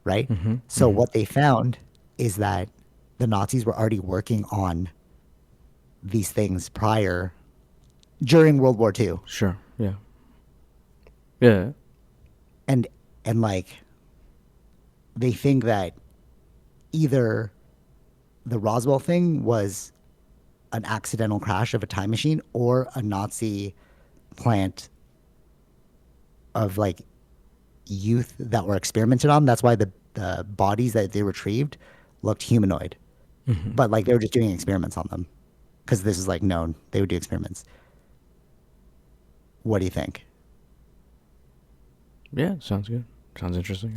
right? So what they found is that the Nazis were already working on these things prior during World War II. Sure. Yeah. Yeah. And like they think that either the Roswell thing was an accidental crash of a time machine or a Nazi plant of like youth that were experimented on. That's why the bodies that they retrieved looked humanoid. But like they were just doing experiments on them because this is like known. They would do experiments. What do you think? Yeah. Sounds good. Sounds interesting.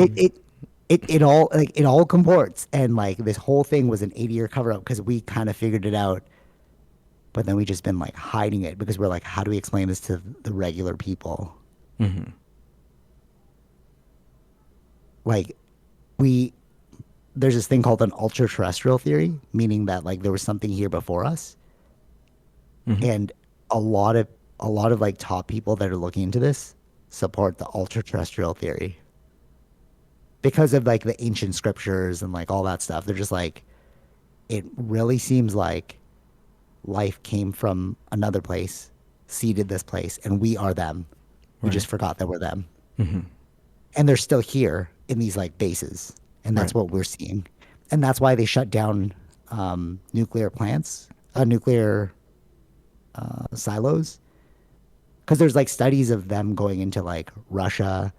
It all comports and like this whole thing was an 80-year cover up because we kind of figured it out, but then we just been like hiding it because we're like, how do we explain this to the regular people? Like there's this thing called an ultra terrestrial theory, meaning that like there was something here before us, and a lot of like top people that are looking into this support the ultra terrestrial theory because of like the ancient scriptures and like all that stuff. They're just like it really seems like life came from another place, seeded this place, and we are them. We Right. just forgot that we're them. Mm-hmm. And they're still here in these like bases. And that's Right. what we're seeing. And that's why they shut down nuclear plants, nuclear silos. Because there's like studies of them going into like Russia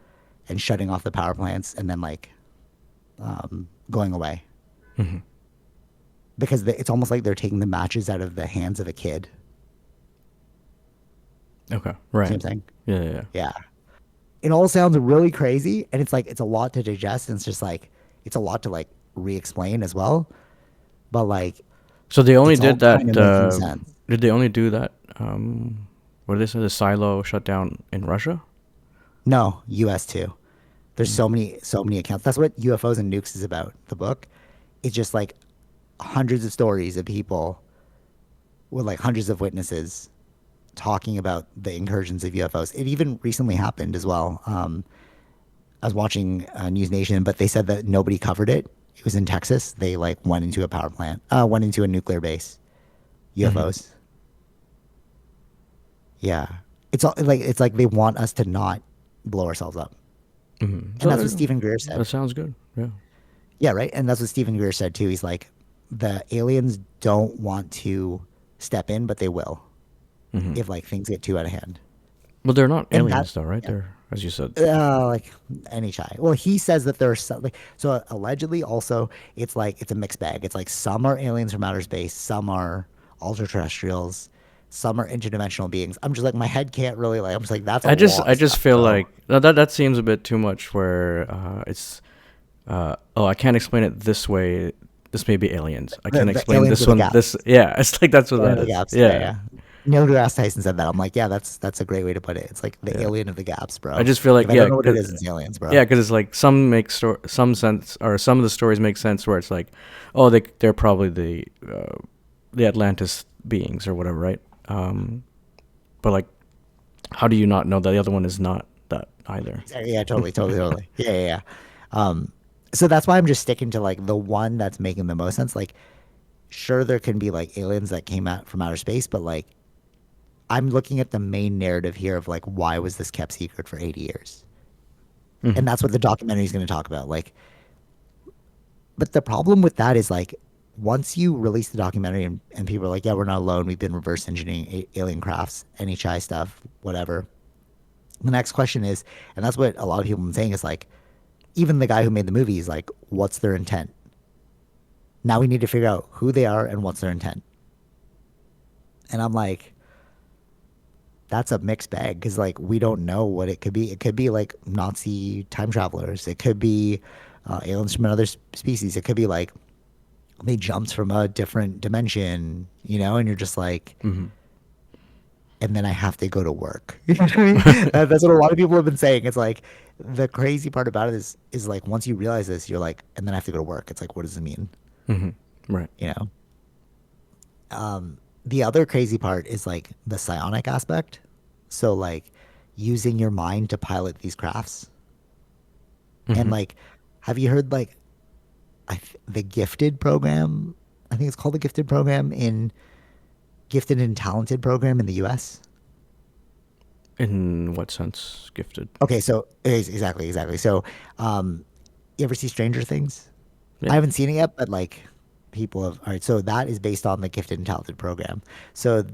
and shutting off the power plants and then like going away. Mm-hmm. Because it's almost like they're taking the matches out of the hands of a kid. Okay. Right. Same thing. Yeah. Yeah. Yeah. Yeah. It all sounds really crazy, and it's like it's a lot to digest, and it's just like it's a lot to like re-explain as well. But like So they only it's all did kind that. of making sense. Did they only do that? What did they say? The silo shut down in Russia. No, U.S. too. There's Mm. so many accounts. That's what UFOs and nukes is about. The book, it's just like hundreds of stories of people with like hundreds of witnesses talking about the incursions of UFOs. It even recently happened as well. I was watching News Nation, but they said that nobody covered it. It was in Texas. They like went into a power plant, went into a nuclear base. Mm-hmm. UFOs. Yeah, it's like they want us to not blow ourselves up, Mm-hmm. and So that's what Stephen Greer said. that sounds good. Yeah. Yeah, right. And that's what Stephen Greer said too. He's like, the aliens don't want to step in, but they will Mm-hmm. if like things get too out of hand. Well, they're not And that, aliens, though, right? yeah. They're, as you said. Like any chai. Well, he says that there's some, like, so allegedly also it's like it's a mixed bag. It's like some are aliens from outer space, some are ultra terrestrials, some are interdimensional beings. I'm just like my head can't really like. I'm just like that's a lot I of just stuff, feel bro. like that seems a bit too much. Where it's, I can't explain it this way. This may be aliens. I can't The explain aliens this with the one. This, gaps. yeah. It's like that's what Alien that of the is. gaps. Yeah, Yeah. yeah. Neil deGrasse Tyson said that. I'm like, yeah, that's a great way to put it. It's like the Yeah. alien of the gaps, I bro. just feel like If I yeah, don't know what it is, it's aliens, bro. yeah, because it's like some sense, or some of the stories make sense where it's like, oh, they're probably the Atlantis beings or whatever, right? But like, how do you not know that the other one is not that either? Yeah, totally. Yeah, yeah, yeah. So that's why I'm just sticking to like the one that's making the most sense. Like, sure, there can be like aliens that came out from outer space, but like, I'm looking at the main narrative here of like, why was this kept secret for 80 years? Hmm. And that's what the documentary is going to talk about. Like, but the problem with that is like, once you release the documentary and people are like, yeah, we're not alone. We've been reverse engineering alien crafts, NHI stuff, whatever. The next question is, and that's what a lot of people have been saying is like, even the guy who made the movie is like, what's their intent? Now we need to figure out who they are and what's their intent. And I'm like, that's a mixed bag because like we don't know what it could be. It could be like Nazi time travelers. It could be aliens from another species. It could be like they jumped from a different dimension, you know, and you're just like, Hmm. and then I have to go to work. You know what I mean? That's what a lot of people have been saying. It's like the crazy part about it is like once you realize this, you're like, and then I have to go to work. It's like, what does it mean? Hmm. Right. You know? The other crazy part is like the psionic aspect. So like using your mind to pilot these crafts. And Hmm. like, have you heard like the gifted program? I think it's called the gifted program in gifted and talented program in the US. In what sense, gifted? Okay, so exactly. So, you ever see Stranger Things? I Yeah. haven't seen it yet, but like people have. All right, so that is based on the gifted and talented program. So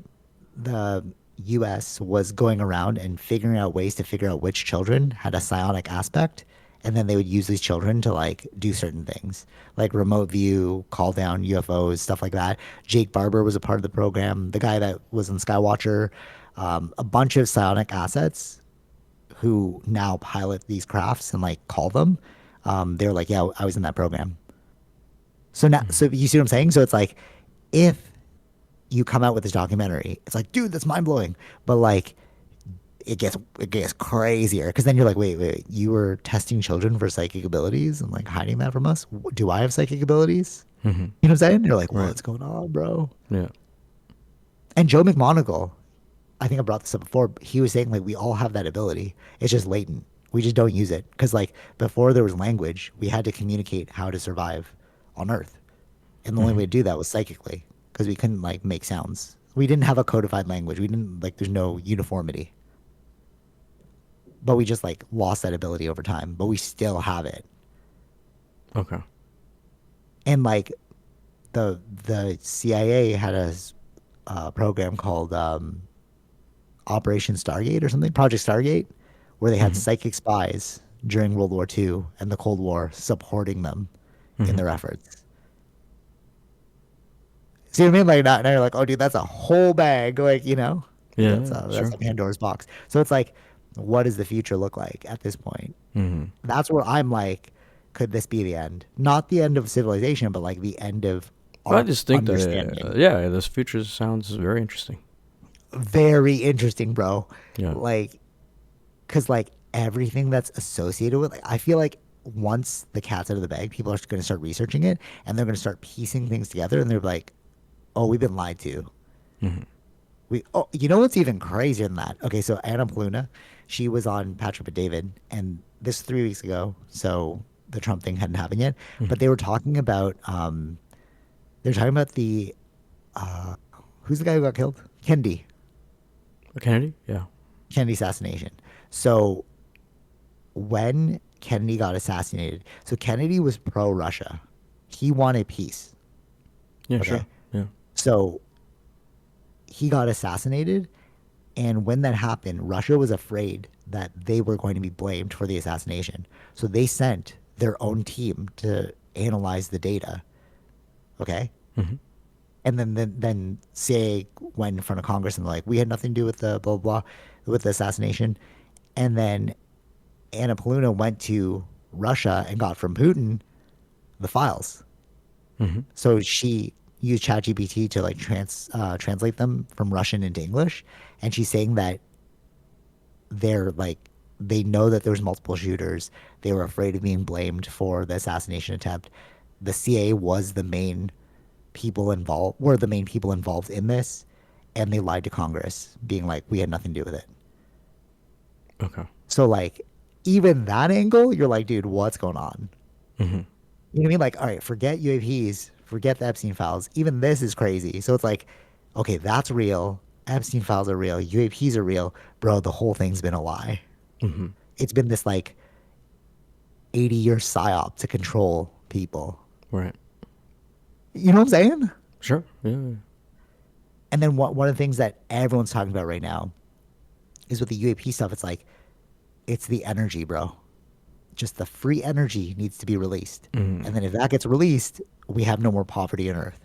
the U.S. was going around and figuring out ways to figure out which children had a psionic aspect, and then they would use these children to like do certain things, like remote view, call down UFOs, stuff like that. Jake Barber was a part of the program. The guy that was in Skywatcher, a bunch of psionic assets who now pilot these crafts and like call them. They're like, yeah, I was in that program. So now, Mhm. so you see what I'm saying? So it's like, if you come out with this documentary, it's like, dude, that's mind blowing. But like, it gets crazier because then you're like, wait, you were testing children for psychic abilities and like hiding that from us. Do I have psychic abilities? Mhm. You know what I'm saying? You're like, Right. what's going on, bro? Yeah. And Joe McMoneagle, I think I brought this up before. He was saying like we all have that ability. It's just latent. We just don't use it because like before there was language, we had to communicate how to survive on Earth. And the only way to do that was psychically, because we couldn't like make sounds. We didn't have a codified language. We didn't like, there's no uniformity. But we just like lost that ability over time, but we still have it. Okay. And like the CIA had a program called Operation Stargate or something, Project Stargate, where they had psychic spies during World War II and the Cold War supporting them in their efforts. See what I mean? Like now you're like, oh, dude, that's a whole bag. Like, you know, Yeah, that's sure. a Pandora's box. So it's like, what does the future look like at this point? Mm-hmm. That's where I'm like, could this be the end? Not the end of civilization, but like the end of Well, I our just think that, understanding. yeah, this future sounds very interesting. Very interesting, bro. Yeah. Like, because like everything that's associated with, like, I feel like once the cat's out of the bag, people are going to start researching it and they're going to start piecing things together, and they're like, oh, we've been lied to. Oh, you know what's even crazier than that? Okay, so Anna Paluna, she was on Patrick and David, and this 3 weeks ago, so the Trump thing hadn't happened yet, but they were talking about the who's the guy who got killed? Kennedy? Yeah. Kennedy assassination. So when Kennedy got assassinated, so Kennedy was pro Russia. He wanted peace. Yeah, Okay. sure. Yeah. So he got assassinated, and when that happened, Russia was afraid that they were going to be blamed for the assassination. So they sent their own team to analyze the data. Okay? And then CIA went in front of Congress and like, we had nothing to do with the blah, blah, blah, with the assassination. And then Anna Paluna went to Russia and got from Putin the files. So she used ChatGPT to like translate them from Russian into English, and she's saying that they're like, they know that there's multiple shooters. They were afraid of being blamed for the assassination attempt. The CIA was the main people involved, in this, and they lied to Congress, being like, we had nothing to do with it. Okay. So like, even that angle, you're like, dude, what's going on? You know what I mean? Like, all right, forget UAPs, forget the Epstein files. Even this is crazy. So it's like, okay, that's real. Epstein files are real. UAPs are real. Bro, the whole thing's been a lie. It's been this like 80-year psyop to control people. Right. You know what I'm saying? Sure. Yeah. And then one of the things that everyone's talking about right now is with the UAP stuff, it's like, it's the energy, bro. Just the free energy needs to be released. And then if that gets released, we have no more poverty on Earth.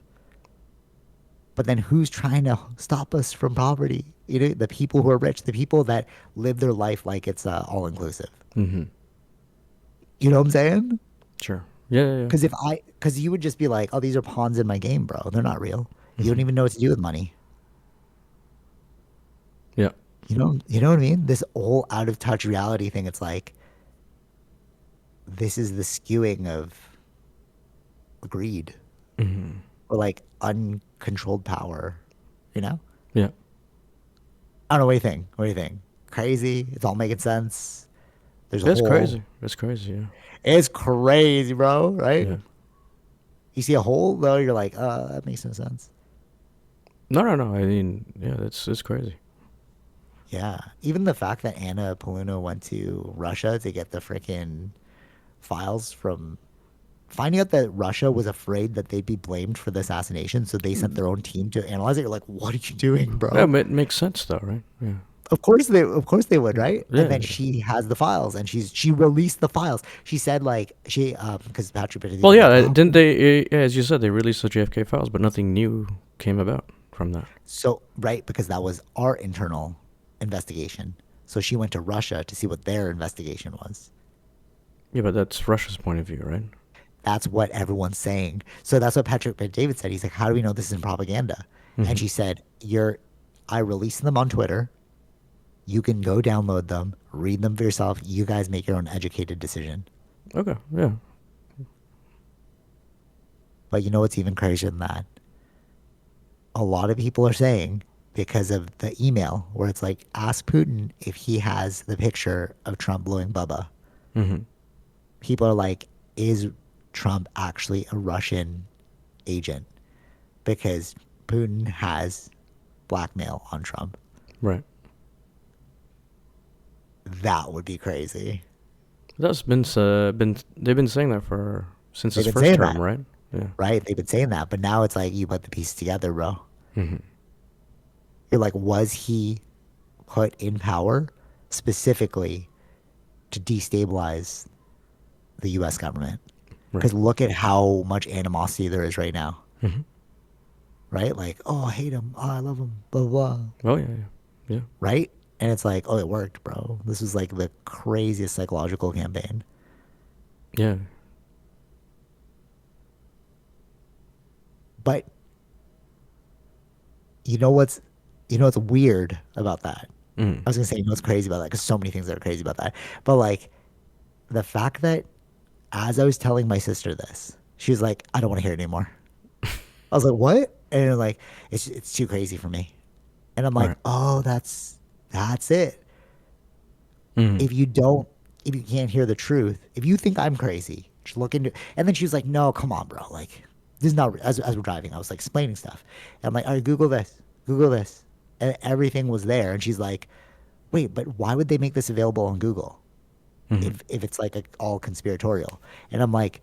But then who's trying to stop us from poverty? You know, the people who are rich, the people that live their life like it's all inclusive. You know what I'm saying? Sure. Yeah. Because you would just be like, oh, these are pawns in my game, bro. They're not real. You don't even know what to do with money. Yeah. You know what I mean? This whole out of touch reality thing, it's like, this is the skewing of greed or like uncontrolled power, you know? Yeah. I don't know. What do you think? What do you think? Crazy? It's all making sense. There's a That's hole. crazy. That's crazy. Yeah. It's crazy, bro. Right? Yeah. You see a hole though, you're like, that makes no sense. No. I mean, yeah, it's crazy. Yeah. Even the fact that Anna Paluna went to Russia to get the freaking files from, finding out that Russia was afraid that they'd be blamed for the assassination, so they sent their own team to analyze it. You're like, what are you doing, bro? Yeah, it makes sense though, right? Yeah. Of course they would, right? Yeah. And then she has the files, and she released the files. She said like because Patrick. Well, yeah, didn't they? As you said, they released the JFK files, but nothing new came about from that. So right, because that was our internal investigation. So she went to Russia to see what their investigation was. Yeah, but that's Russia's point of view, right? That's what everyone's saying. So that's what Patrick David said. He's like, how do we know this isn't propaganda? And she said, I released them on Twitter. You can go download them, read them for yourself. You guys make your own educated decision. Okay, yeah. But you know what's even crazier than that? A lot of people are saying, because of the email where it's like, ask Putin if he has the picture of Trump blowing Bubba. People are like, is Trump actually a Russian agent because Putin has blackmail on Trump. Right. That would be crazy. That's been they've been saying that for since They've his been first saying term, that, right? Yeah. right? They've been saying that, but now it's like you put the pieces together, bro. You're like, was he put in power specifically to destabilize the U.S. government? Right. Because look at how much animosity there is right now, right? Like, oh, I hate him. Oh, I love him. Blah, blah, blah. Oh yeah, yeah, yeah. Right? And it's like, oh, it worked, bro. This was like the craziest psychological campaign. Yeah. But you know what's, weird about that? Mm. I was gonna say, you know what's crazy about that? Because so many things are crazy about that. But like the fact that as I was telling my sister this, she was like, I don't want to hear it anymore. I was like, what? And they're like, it's too crazy for me. And I'm like, Right. oh, that's it. Mm. If you don't, if you can't hear the truth, if you think I'm crazy, just look into. And then she was like, no, come on, bro. Like, this is not. As we're driving, I was like explaining stuff. And I'm like, all right, Google this, and everything was there. And she's like, wait, but why would they make this available on Google if it's like all conspiratorial? And I'm like,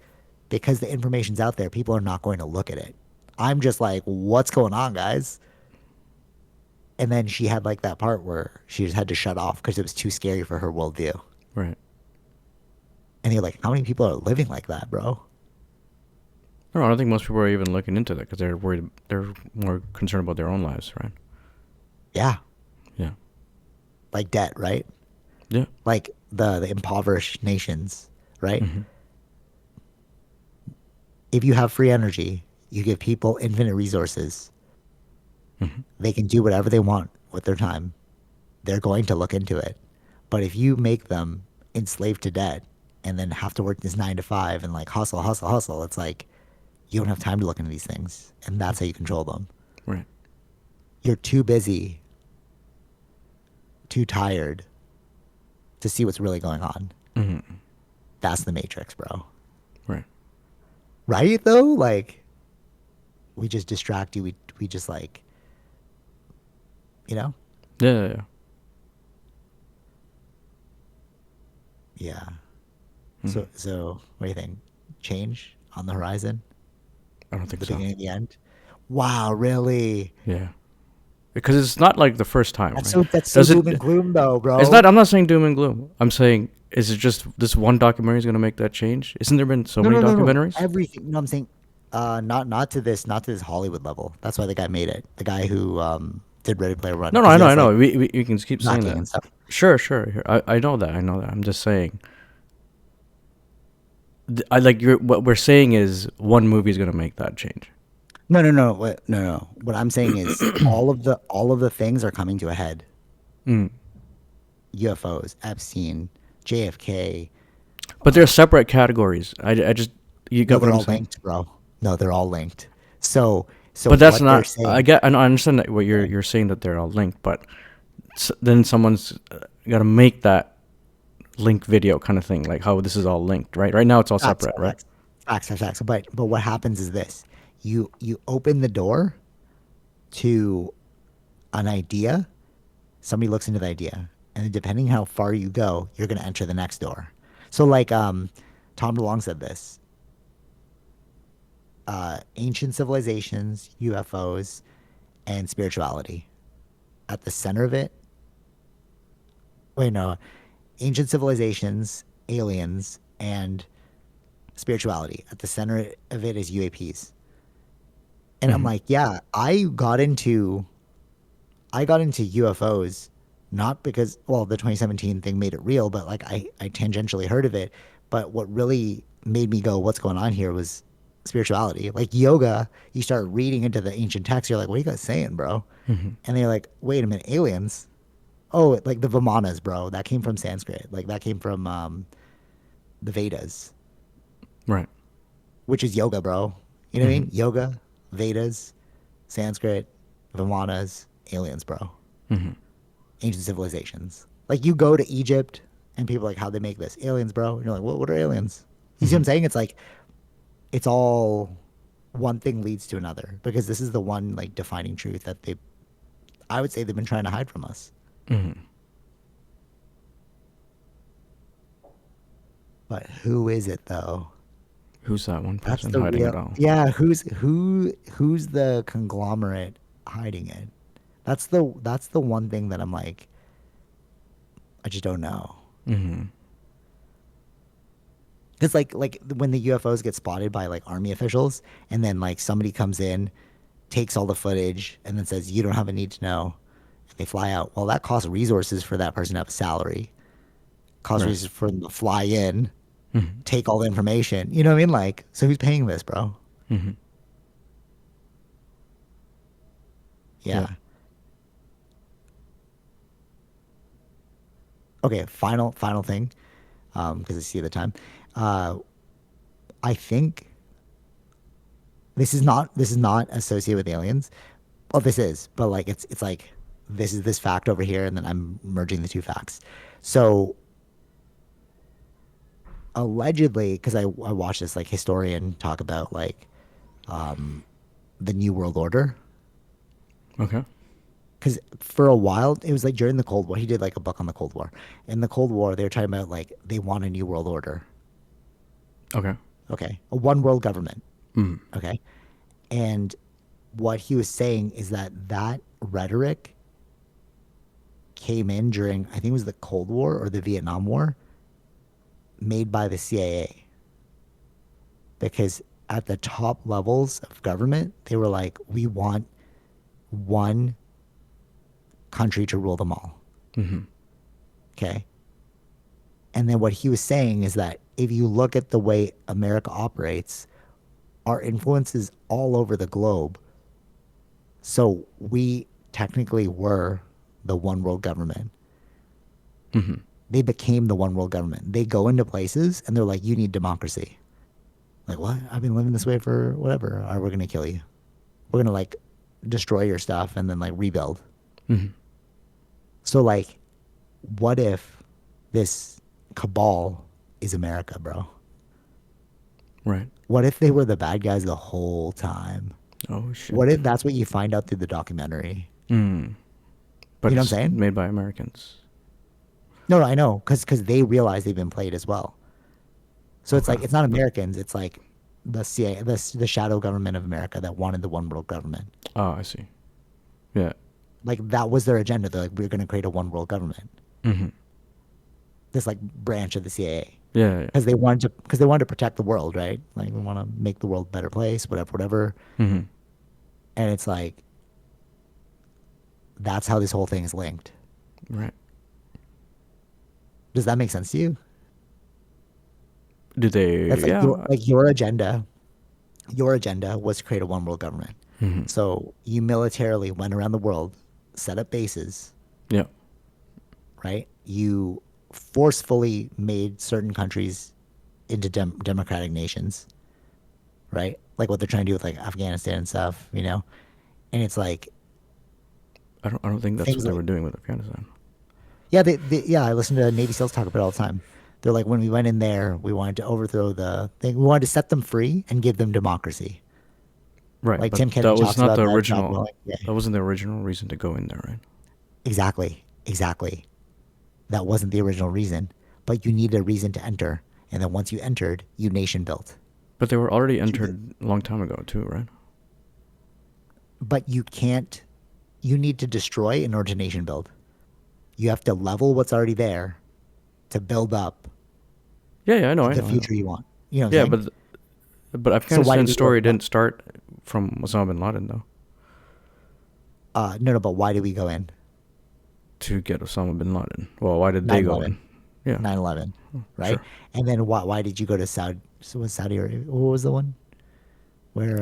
because the information's out there, people are not going to look at it. I'm just like, what's going on, guys? And then she had like that part where she just had to shut off because it was too scary for her worldview. Right. And you're like, how many people are living like that, bro? No, I don't think most people are even looking into that because they're worried. They're more concerned about their own lives, right? Yeah. Yeah. Like debt, right? Yeah. Like the impoverished nations, right? If you have free energy, you give people infinite resources. They can do whatever they want with their time. They're going to look into it. But if you make them enslaved to debt and then have to work this 9 to 5 and like hustle, hustle, hustle, it's like you don't have time to look into these things. And that's how you control them. Right. You're too busy, too tired to see what's really going on. That's the Matrix, bro. Right. Right though? Like we just distract you. We just like, you know? Yeah. Yeah. Yeah. Yeah. So what do you think? Change on the horizon? I don't think The so. beginning, the end? Wow, really? Yeah. Because it's not like the first time, right? That's so Does doom it? and gloom though, bro. It's not. I'm not saying doom and gloom. I'm saying, is it just this one documentary is going to make that change? Isn't there been so No, many no, no, no. documentaries? Everything. No, I'm saying, not to this Hollywood level. That's why the guy made it. The guy who did Ready Player One. No, no, 'Cause I he know, has, I know. like, We can keep saying knocking that. and stuff. Sure, sure. I know that. I know that. I'm just saying. I like what we're saying is one movie is going to make that change. No, no, no. No. What I'm saying is all of the things are coming to a head. Mm. UFOs, Epstein, JFK. But they're separate categories. I just you No, got what they're I'm all saying. linked, bro. No, they're all linked. So But that's what they're not. I saying. get. I know. I understand that what you're saying that they're all linked, but then someone's got to make that link video kind of thing, like how this is all linked, right? Right now it's all Facts, separate, right? facts, facts. But what happens is this: you open the door to an idea. Somebody looks into the idea, and then depending how far you go, you're gonna enter the next door. So like Tom DeLonge said this: ancient civilizations, UFOs, and spirituality. At the center of it, wait, no, ancient civilizations, aliens, and spirituality. At the center of it is UAPs. And I'm like, yeah, I got into UFOs not because, well, the 2017 thing made it real, but like I tangentially heard of it. But what really made me go, what's going on here was spirituality. Like yoga, you start reading into the ancient texts, you're like, what are you guys saying, bro? And they're like, wait a minute, aliens? Oh, like the Vimanas, bro. That came from Sanskrit. Like that came from the Vedas, Right. which is yoga, bro. You know what I mean? Yoga, Vedas, Sanskrit, Vimanas, aliens, bro. Ancient civilizations. Like you go to Egypt and people are like, how'd they make this? Aliens, bro. And you're like, what are aliens? You see what I'm saying? It's like, it's all one thing leads to another, because this is the one like defining truth that I would say they've been trying to hide from us. Mm-hmm. But who is it though? Who's that one That's person the hiding it real. all? Yeah, who's the conglomerate hiding it? That's the one thing that I'm like, I just don't know. Mm-hmm. Because like when the UFOs get spotted by like army officials, and then like somebody comes in, takes all the footage, and then says you don't have a need to know, and they fly out. Well, that costs resources for that person to have a salary. Costs Right. resources for them to fly in, Mm-hmm. take all the information. You know what I mean? Like, so who's paying this, bro? Mm-hmm. Yeah. Yeah. Okay. Final thing, because I see the time. Uh, I think this is not associated with aliens. Well, this is, but like it's like this is this fact over here, and then I'm merging the two facts. So allegedly, because I watched this like historian talk about like the New World Order. Okay. Because for a while it was like during the Cold War, he did like a book on the Cold War. In the Cold War, they were talking about like they want a new world order. Okay. Okay, a one world government. Mm. Okay, and what he was saying is that rhetoric came in during, I think it was the Cold War or the Vietnam War, made by the CIA. Because at the top levels of government, they were like, we want one country to rule them all. Mm-hmm. Okay. And then what he was saying is that if you look at the way America operates, our influence is all over the globe. So we technically were the one world government. Mm-hmm. They became the one world government. They go into places and they're like, you need democracy. Like, what? I've been living this way for whatever. All right, we're going to kill you. We're going to like destroy your stuff and then like rebuild. Mm-hmm. So, like, what if this cabal is America, bro? Right. What if they were the bad guys the whole time? Oh shit. What if that's what you find out through the documentary? Mm. But You know what I'm it's saying? made by Americans. No, I know, because they realize they've been played as well. So it's Okay. like it's not Americans. It's like the CIA, the shadow government of America that wanted the one world government. Oh, I see. Yeah. Like that was their agenda. They're like, we're going to create a one world government. Mm-hmm. This like branch of the CIA, Yeah. Yeah. because they wanted to protect the world, right? Like we want to make the world a better place, whatever. Mm-hmm. And it's like that's how this whole thing is linked. Right. Does that make sense to you? Do they? That's like Yeah. your agenda. Your agenda was to create a one world government. Mm-hmm. So you militarily went around the world, set up bases, Yeah. right? You forcefully made certain countries into democratic nations, right? Like what they're trying to do with like Afghanistan and stuff, you know? And it's like I don't think that's what things they like, were doing with Afghanistan. yeah, yeah, I listen to Navy SEALs talk about it all the time. They're like, when we went in there, we wanted to overthrow the thing. We wanted to set them free and give them democracy. Right. Like But Tim that Kennedy was talks not about the that. original. Yeah, That wasn't the original reason to go in there, right? exactly. That wasn't the original reason, but you needed a reason to enter. And then once you entered, you nation built. But they were already entered a long time ago too, right? But you can't, you need to destroy in order to nation build. You have to level what's already there to build up Yeah. Yeah. I know. I the know. I know. future you want. You know what Yeah, I'm saying? but So why did Afghanistan's we go? story didn't start from Osama bin Laden though. No, but why did we go in? To get Osama bin Laden. Well, why did they Nine go eleven, in? Yeah. 9/11, right? Sure. And then why did you go to Saudi? So was Saudi Arabia? What was the one where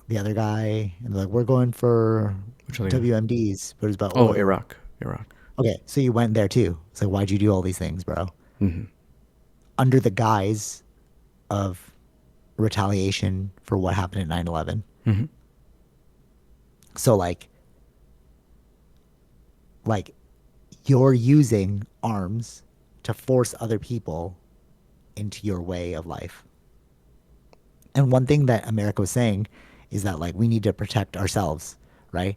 the other guy and they're like, we're going for Which other guy? WMDs, but it's about Oh, oil. Iraq. Iraq. Okay, so you went there too. It's like, why'd you do all these things, bro? Mm-hmm. Under the guise of retaliation for what happened at 9/11. Mm-hmm. So like you're using arms to force other people into your way of life. And one thing that America was saying is that like we need to protect ourselves, right?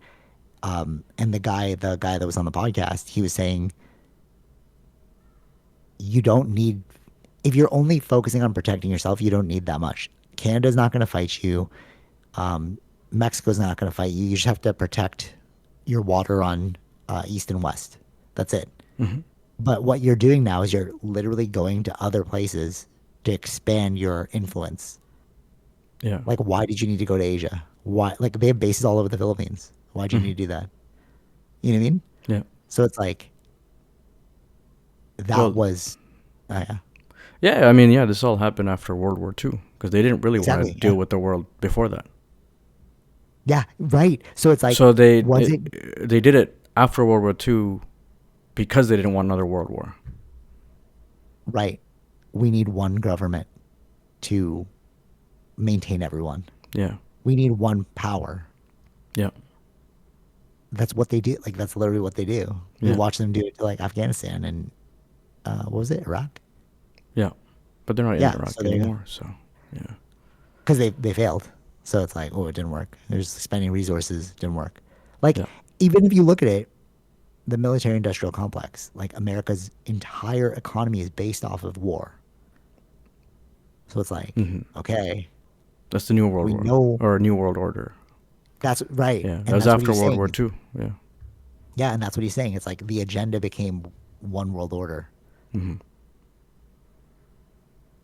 And the guy that was on the podcast, he was saying you don't need, if you're only focusing on protecting yourself, you don't need that much. Canada's not going to fight you. Mexico's not going to fight you. You just have to protect your water on east and west. That's it. Mm-hmm. But what you're doing now is you're literally going to other places to expand your influence. Yeah. Like, why did you need to go to Asia? Why? Like, they have bases all over the Philippines. Why'd you Mm-hmm. need to do that? You know what I mean? Yeah. So it's like that Well, was, yeah, yeah. I mean, yeah. This all happened after World War II because they didn't really want to exactly, yeah, deal with the world before that. yeah, right. So it's like, So was it they did it after World War II because they didn't want another world war. right? We need one government to maintain everyone. Yeah. We need one power. Yeah. That's what they do. Like, that's literally what they do. We Yeah. watch them do it to like Afghanistan and what was it, Iraq? Yeah. But they're not in Yeah. Iraq So there you go. anymore. So yeah. Because they failed. So it's like, oh, it didn't work. They're just spending resources, didn't work. Like, Yeah. even if you look at it, the military industrial complex, like America's entire economy is based off of war. So it's like, Hmm. okay, That's the New World we War know or New World Order. that's right. Yeah. That And was that's what after he's World War saying. II. Yeah. Yeah, and that's what he's saying. It's like the agenda became one world order. Hmm.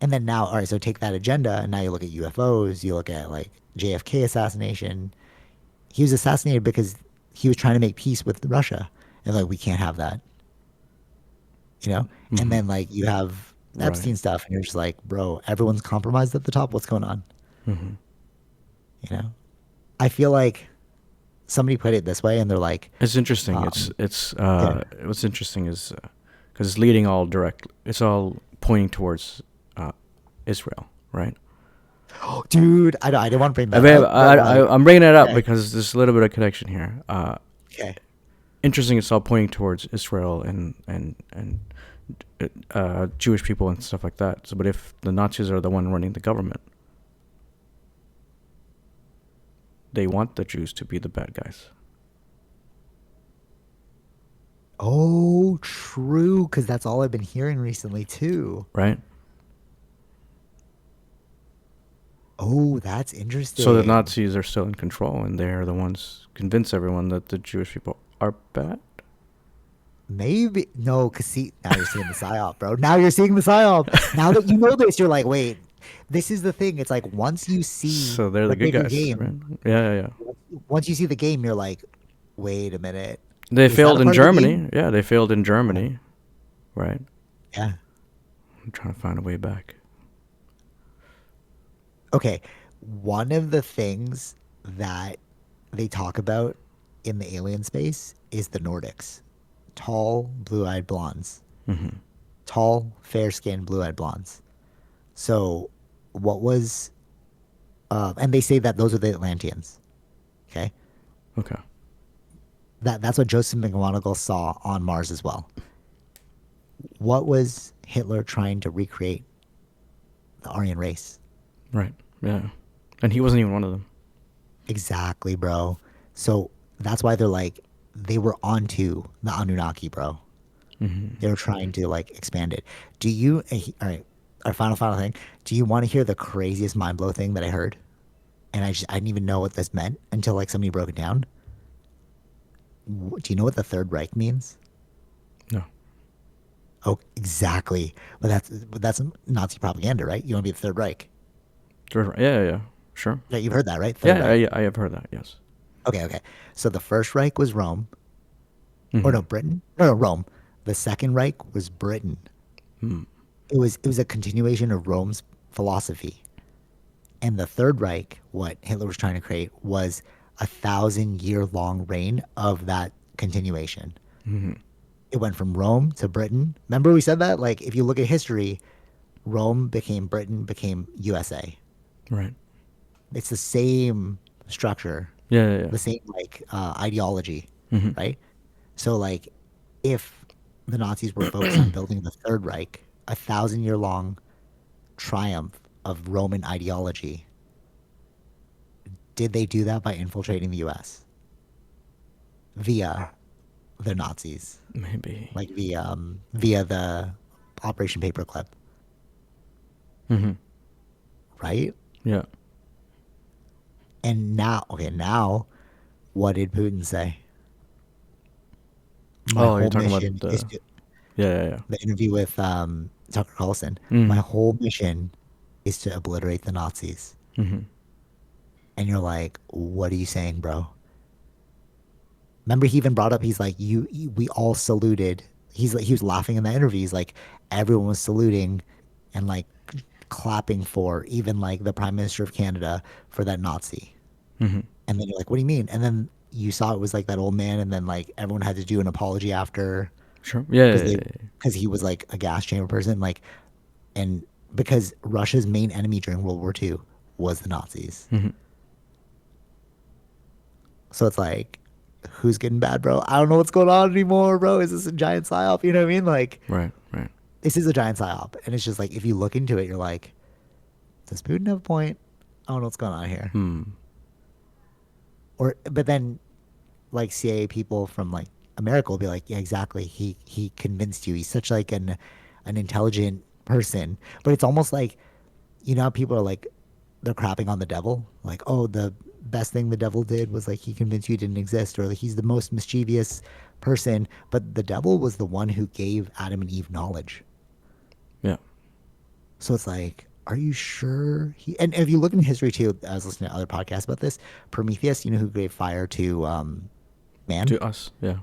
And then now, all right, so take that agenda and now you look at UFOs, you look at like JFK assassination. He was assassinated because he was trying to make peace with Russia. And like, we can't have that, you know? And Hmm. then like you have Right. Epstein stuff and you're just like, bro, everyone's compromised at the top. What's going on? Hmm. You know? I feel like somebody put it this way and they're like, It's interesting. um, It's yeah. what's interesting is because it's leading all direct. It's all pointing towards Israel, right? Dude, I didn't want to bring I that mean, up, but like, I'm bringing it up okay, because there's a little bit of connection here. okay. Interesting. It's all pointing towards Israel and Jewish people and stuff like that. So, but if the Nazis are the one running the government, they want the Jews to be the bad guys, Oh, true, because that's all I've been hearing recently too. right? Oh, that's So the interesting. Nazis are still in control, and they're the ones convince everyone that the Jewish people are bad. Maybe no, cause see, now you're seeing the psyop, bro. Now you're seeing the psyop. Now that you know this, you're like, wait, this is the thing. It's like once you see So they're the the good bigger guys, right? game, Yeah, yeah, yeah. once you see the game, you're like, wait a minute, They is that a failed in part of the game? Germany. Yeah, they failed in Yeah. Germany, right? Yeah. I'm trying to find a way back. Okay. One of the things that they talk about in the alien space is the Nordics. Tall, blue-eyed blondes. Hmm. Tall, fair-skinned, blue-eyed blondes. So, what was and they say that those are the Atlanteans. Okay, Okay. that's what Joseph McGonagall saw on Mars as well. What was Hitler trying to recreate? The Aryan race. Right. Yeah. And he wasn't even one of them. Exactly, bro. So that's why they're like they were onto the Anunnaki, bro. Hmm. They were trying to like expand it. Do you? All right. Our final thing. Do you want to hear the craziest mind blow thing that I heard? And I didn't even know what this meant until like somebody broke it down. Do you know what the Third Reich means? No. Oh, exactly. But that's Nazi propaganda, right? You want to be the Third Reich? Yeah, yeah, yeah. Sure. Yeah, you've heard that, right? Third Yeah, Reich. I have heard that. Yes. Okay, okay. So the First Reich was Rome, or Hmm. no, Britain. No, Rome. The Second Reich was Britain. Hmm. It was a continuation of Rome's philosophy. And the Third Reich, what Hitler was trying to create, was 1,000-year long reign of that continuation. Hmm. It went from Rome to Britain. Remember we said that? Like, if you look at history, Rome became Britain, became USA. Right. It's the same structure, Yeah, yeah, the same like ideology, yeah. Hmm. right? So like, if the Nazis were focused on building the Third Reich, 1,000-year long triumph of Roman ideology, did they do that by infiltrating the U.S. via the Nazis, Maybe. like via the Operation Paperclip, Mm-hmm. right? Yeah. And now, okay, now, what did Putin say? My Oh, you're whole talking about mission is the. to Yeah, yeah, the interview with Tucker Carlson. yeah. My Mm-hmm. whole mission is to obliterate the Nazis. Mm-hmm. And you're like, what are you saying, bro? Remember, he even brought up, he's like, we all saluted. He's like, he was laughing in that interview. He's like, everyone was saluting and like clapping for even like the Prime Minister of Canada for that Nazi. Mm-hmm. And then you're like, what do you mean? And then you saw it was like that old man, and then like everyone had to do an apology after Sure. Yeah, because yeah, they yeah, because he was like a gas chamber person, like, and because Russia's main enemy during World War II was the Nazis. yeah. Mm-hmm. So it's like, who's getting bad, bro? I don't know what's going on anymore, bro. Is this a giant psyop? You know what I mean? Like, Right, right. this is a giant psyop, and it's just like if you look into it, you're like, does Putin have a point? I don't know what's going on here. Hmm. Or but then like CIA people from like America will be like, yeah, exactly. He convinced you. He's such like an intelligent person. But it's almost like, you know how people are like they're crapping on the devil? Like, oh, the best thing the devil did was like he convinced you didn't exist, or like he's the most mischievous person. But the devil was the one who gave Adam and Eve knowledge. Yeah. So it's like, are you sure he? And if you look in history too, I was listening to other podcasts about this. Prometheus, you know, who gave fire to man. To us. Yeah.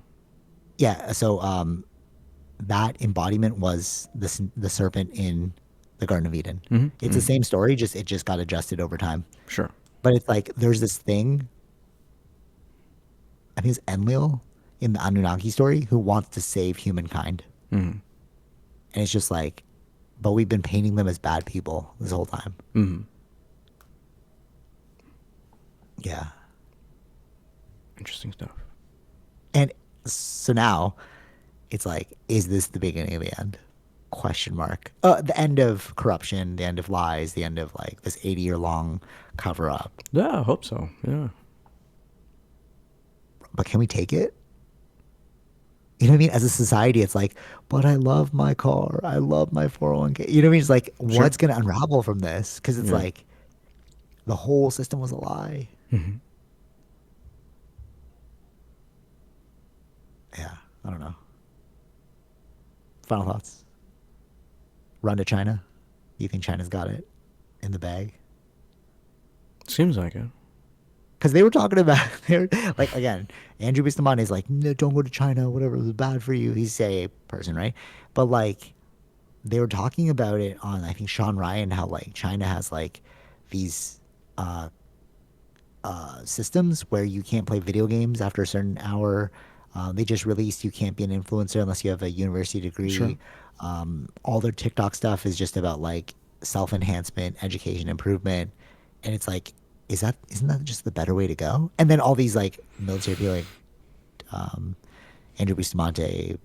Yeah. So that embodiment was the serpent in the Garden of Eden. Mm-hmm. It's the Mm-hmm. same story, just it just got adjusted over time. Sure. But it's like there's this thing. I think it's Enlil in the Anunnaki story who wants to save humankind, Mm-hmm. and it's just like, but we've been painting them as bad people this whole time. Mm-hmm. Yeah. Interesting stuff. And so now it's like, is this the beginning of the end? Question mark. The end of corruption, the end of lies, the end of like this 80-year long cover up. Yeah, I hope so. Yeah. But can we take it? You know what I mean? As a society, it's like, but I love my car. I love my 401k. You know what I mean? It's like, Sure. what's going to unravel from this? Because it's Yeah. like the whole system was a lie. Mm-hmm. Yeah. I don't know. Final thoughts. Run to China. You think China's got it in the bag? Seems like it. Because they were talking about, they were, like, again, Andrew Bustamante is like, no, don't go to China, whatever, it was bad for you. He's a person, right? But like, they were talking about it on, I think, Sean Ryan, how like China has like these systems where you can't play video games after a certain hour. They just released you can't be an influencer unless you have a university Sure. degree. All their TikTok stuff is just about like self enhancement, education improvement, and it's like, isn't that just the better way to go? And then all these like military people, like Andrew Bustamante,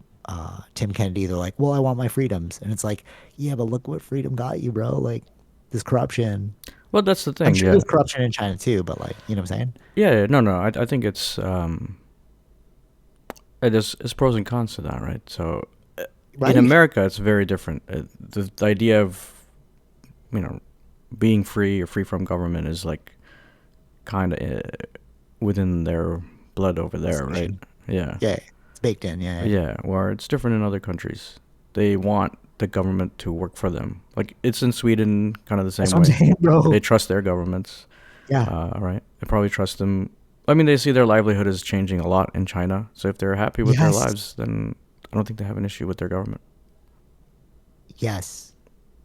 Tim Kennedy, they're like, well, I want my freedoms, and it's like, yeah, but look what freedom got you, bro. Like this corruption. Well, that's the I'm thing. sure Yeah. there's corruption in China too, but like, you know what I'm saying? Yeah. Yeah, no, no. I think it's pros and cons to that, right? So Right. in America, it's very different. The idea of, you know, being free or free from government is like kind of within their blood over there, right? Assumption. Yeah. Yeah, it's baked in. Yeah, yeah. Yeah, where it's different in other countries. They want the government to work for them. Like it's in Sweden, kind of the That's same what I'm way. saying, bro. They trust their governments, Yeah. right? They probably trust them. I mean, they see their livelihood is changing a lot in China. So if they're happy with their Yes. lives, then I don't think they have an issue with their government. Yes.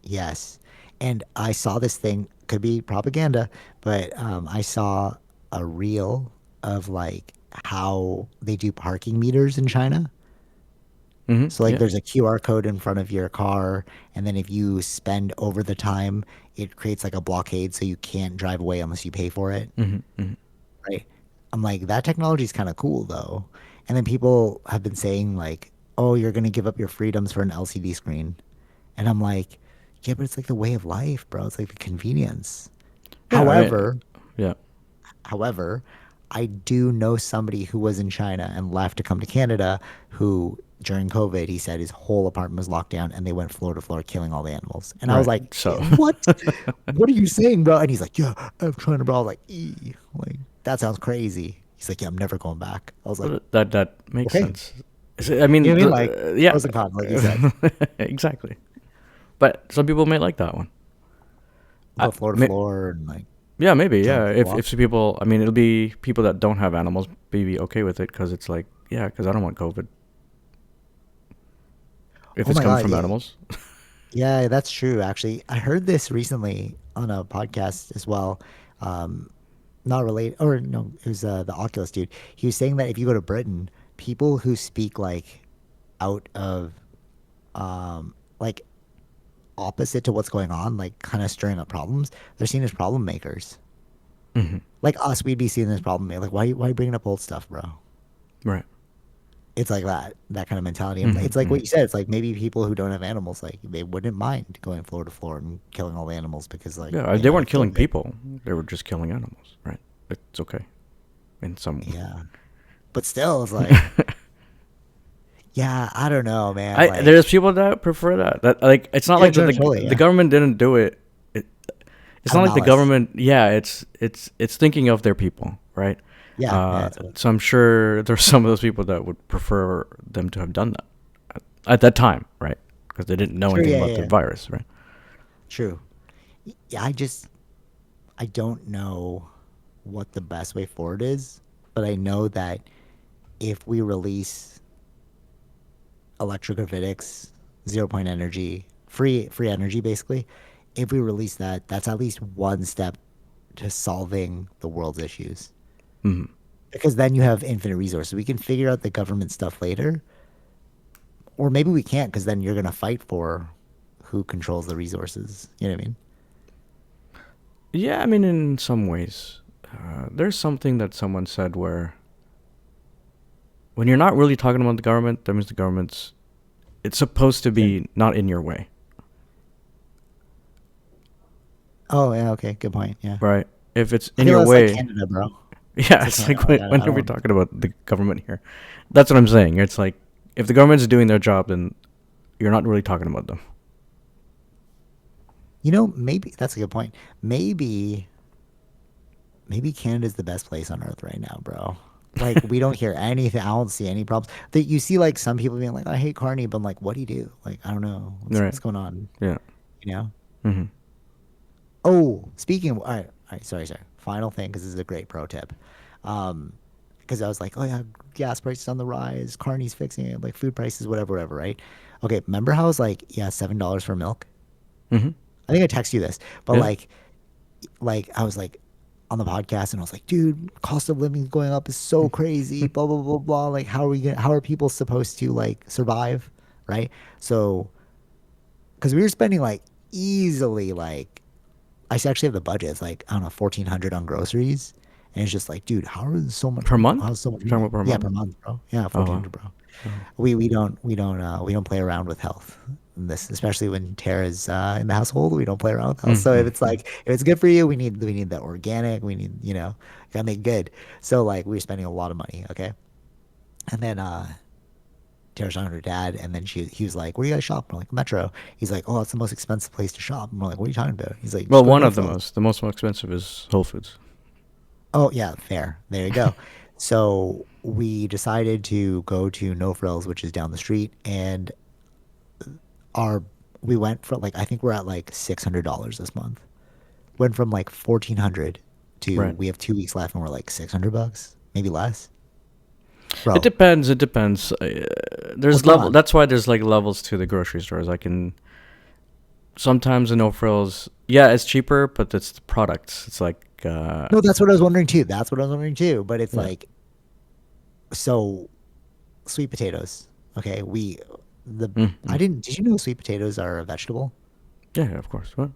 Yes. And I saw this thing, could be propaganda, but I saw a reel of like how they do parking meters in China. So like Yeah. there's a QR code in front of your car, and then if you spend over the time, it creates like a blockade so you can't drive away unless you pay for it. Right. I'm like, that technology is kind of cool though. And then people have been saying like, oh, you're gonna give up your freedoms for an LCD screen. And I'm like, yeah, but it's like the way of life, bro. It's like the convenience. Yeah. I mean, However, yeah. However, I do know somebody who was in China and left to come to Canada who during COVID, he said his whole apartment was locked down and they went floor to floor killing all the animals. And I was Right. like, So what? What are you saying, bro? And he's like, yeah, I'm trying to, bro. I was like, like, that sounds crazy. He's like, yeah, I'm never going back. I was like, that makes okay. sense. I mean, You know what I mean? Like, yeah, pros and cons, like you said. exactly. But some people may like that one. Go floor to floor and like Yeah, maybe. killing Yeah, people off. if some people, I mean, it'll be people that don't have animals, be okay with it because it's like, yeah, because I don't want COVID if Oh it's my coming God. from Yeah. animals. Yeah, that's true. Actually, I heard this recently on a podcast as well. Um, Not related, or no, it was the Oculus dude. He was saying that if you go to Britain, people who speak like out of like opposite to what's going on, like kind of stirring up problems, they're seen as problem makers. Hmm. Like us, we'd be seen as problem makers. Like, why you bringing up old stuff, bro? Right. It's like that kind of mentality. And Hmm. it's like Hmm. what you said. It's like maybe people who don't have animals, like they wouldn't mind going floor to floor and killing all the animals because like Yeah, they they might weren't have killed killing it. people; they were just killing animals. Right. It's okay in some. Yeah, but still, it's like, yeah, I don't know, man. There's Like, people that prefer that. That like it's not yeah, like that totally, the yeah. government didn't do it. It's Out of not like the malice. government. Yeah, it's thinking of their people, right? Yeah, it's So I'm sure there's some of those people that would prefer them to have done that at that time, right? Because they didn't know true. anything Yeah, about yeah, the yeah. virus, right? True. Yeah, I don't know what the best way forward is, but I know that if we release electrogravitics, 0 point energy, free energy, basically, if we release that, that's at least one step to solving the world's issues. Hmm. Because then you have infinite resources. We can figure out the government stuff later, or maybe we can't, because then you're gonna fight for who controls the resources. You know what I mean? Yeah, I mean, in some ways, there's something that someone said where when you're not really talking about the government, that means the government's it's supposed to Yeah. be not in your way, Oh yeah. Okay. Good point. Yeah. right? If it's I in feel your that's like way, Canada, bro. yeah, It's like it's Canada. like Like, when I are don't we want. talking about the government here? That's what I'm saying. It's like if the government's doing their job, then you're not really talking about them. Maybe that's a good point. Maybe Canada's the best place on earth right now, bro. Like we don't hear anything. I don't see any problems. That you see like some people being like, I hate Carney, but I'm like, what do you do? Like, I don't know. What's Right. going on? Yeah. You know? Hmm. Oh, speaking of, all right, sorry. Final thing, because this is a great pro tip. Because I was like, oh yeah, gas prices on the rise, Carney's fixing it, like food prices, whatever, right? Okay, remember how I was like, yeah, $7 for milk? Hmm. I think I texted you this, but Yeah. like I was like on the podcast and I was like, dude, cost of living going up is so crazy, blah blah blah blah. Like, how are people supposed to like survive, right? So, because we were spending like easily like I actually have the budget. It's like I don't know, 1,400 on groceries, and it's just like, dude, Per month? how's so much You're talking money? about per Yeah, month? per month, bro. Yeah, Oh, 1,400, wow. bro. Oh. We don't play around with health in this, especially when Tara's in the household. We don't play around with health. So if Mm-hmm. it's like if it's good for you, we need the organic. We need gotta make good. So like we were spending a lot of money, okay. And then Tara's talking to her dad, and then he was like, "Where do you guys shop?" I'm like, "Metro." He's like, "Oh, that's the most expensive place to shop." I'm like, "What are you talking about?" He's like, Well, "Just go to one No of the Frills." most. The most expensive is Whole Foods. Oh yeah, fair. There you go. So we decided to go to No Frills, which is down the street, and our we went from like I think we're at like $600 this month. Went from like 1,400 to Right. we have 2 weeks left and we're like $600, maybe less, It bro. depends. It depends. What's There's going level. on? That's why there's like levels to the grocery stores. I can sometimes the no frills. Yeah, it's cheaper, but it's the products. It's like No, that's what I was wondering too. That's what I was wondering too. But it's yeah. like so sweet potatoes. Okay, the Mm-hmm. I didn't. Did you know sweet potatoes are a vegetable? Yeah, of course. What?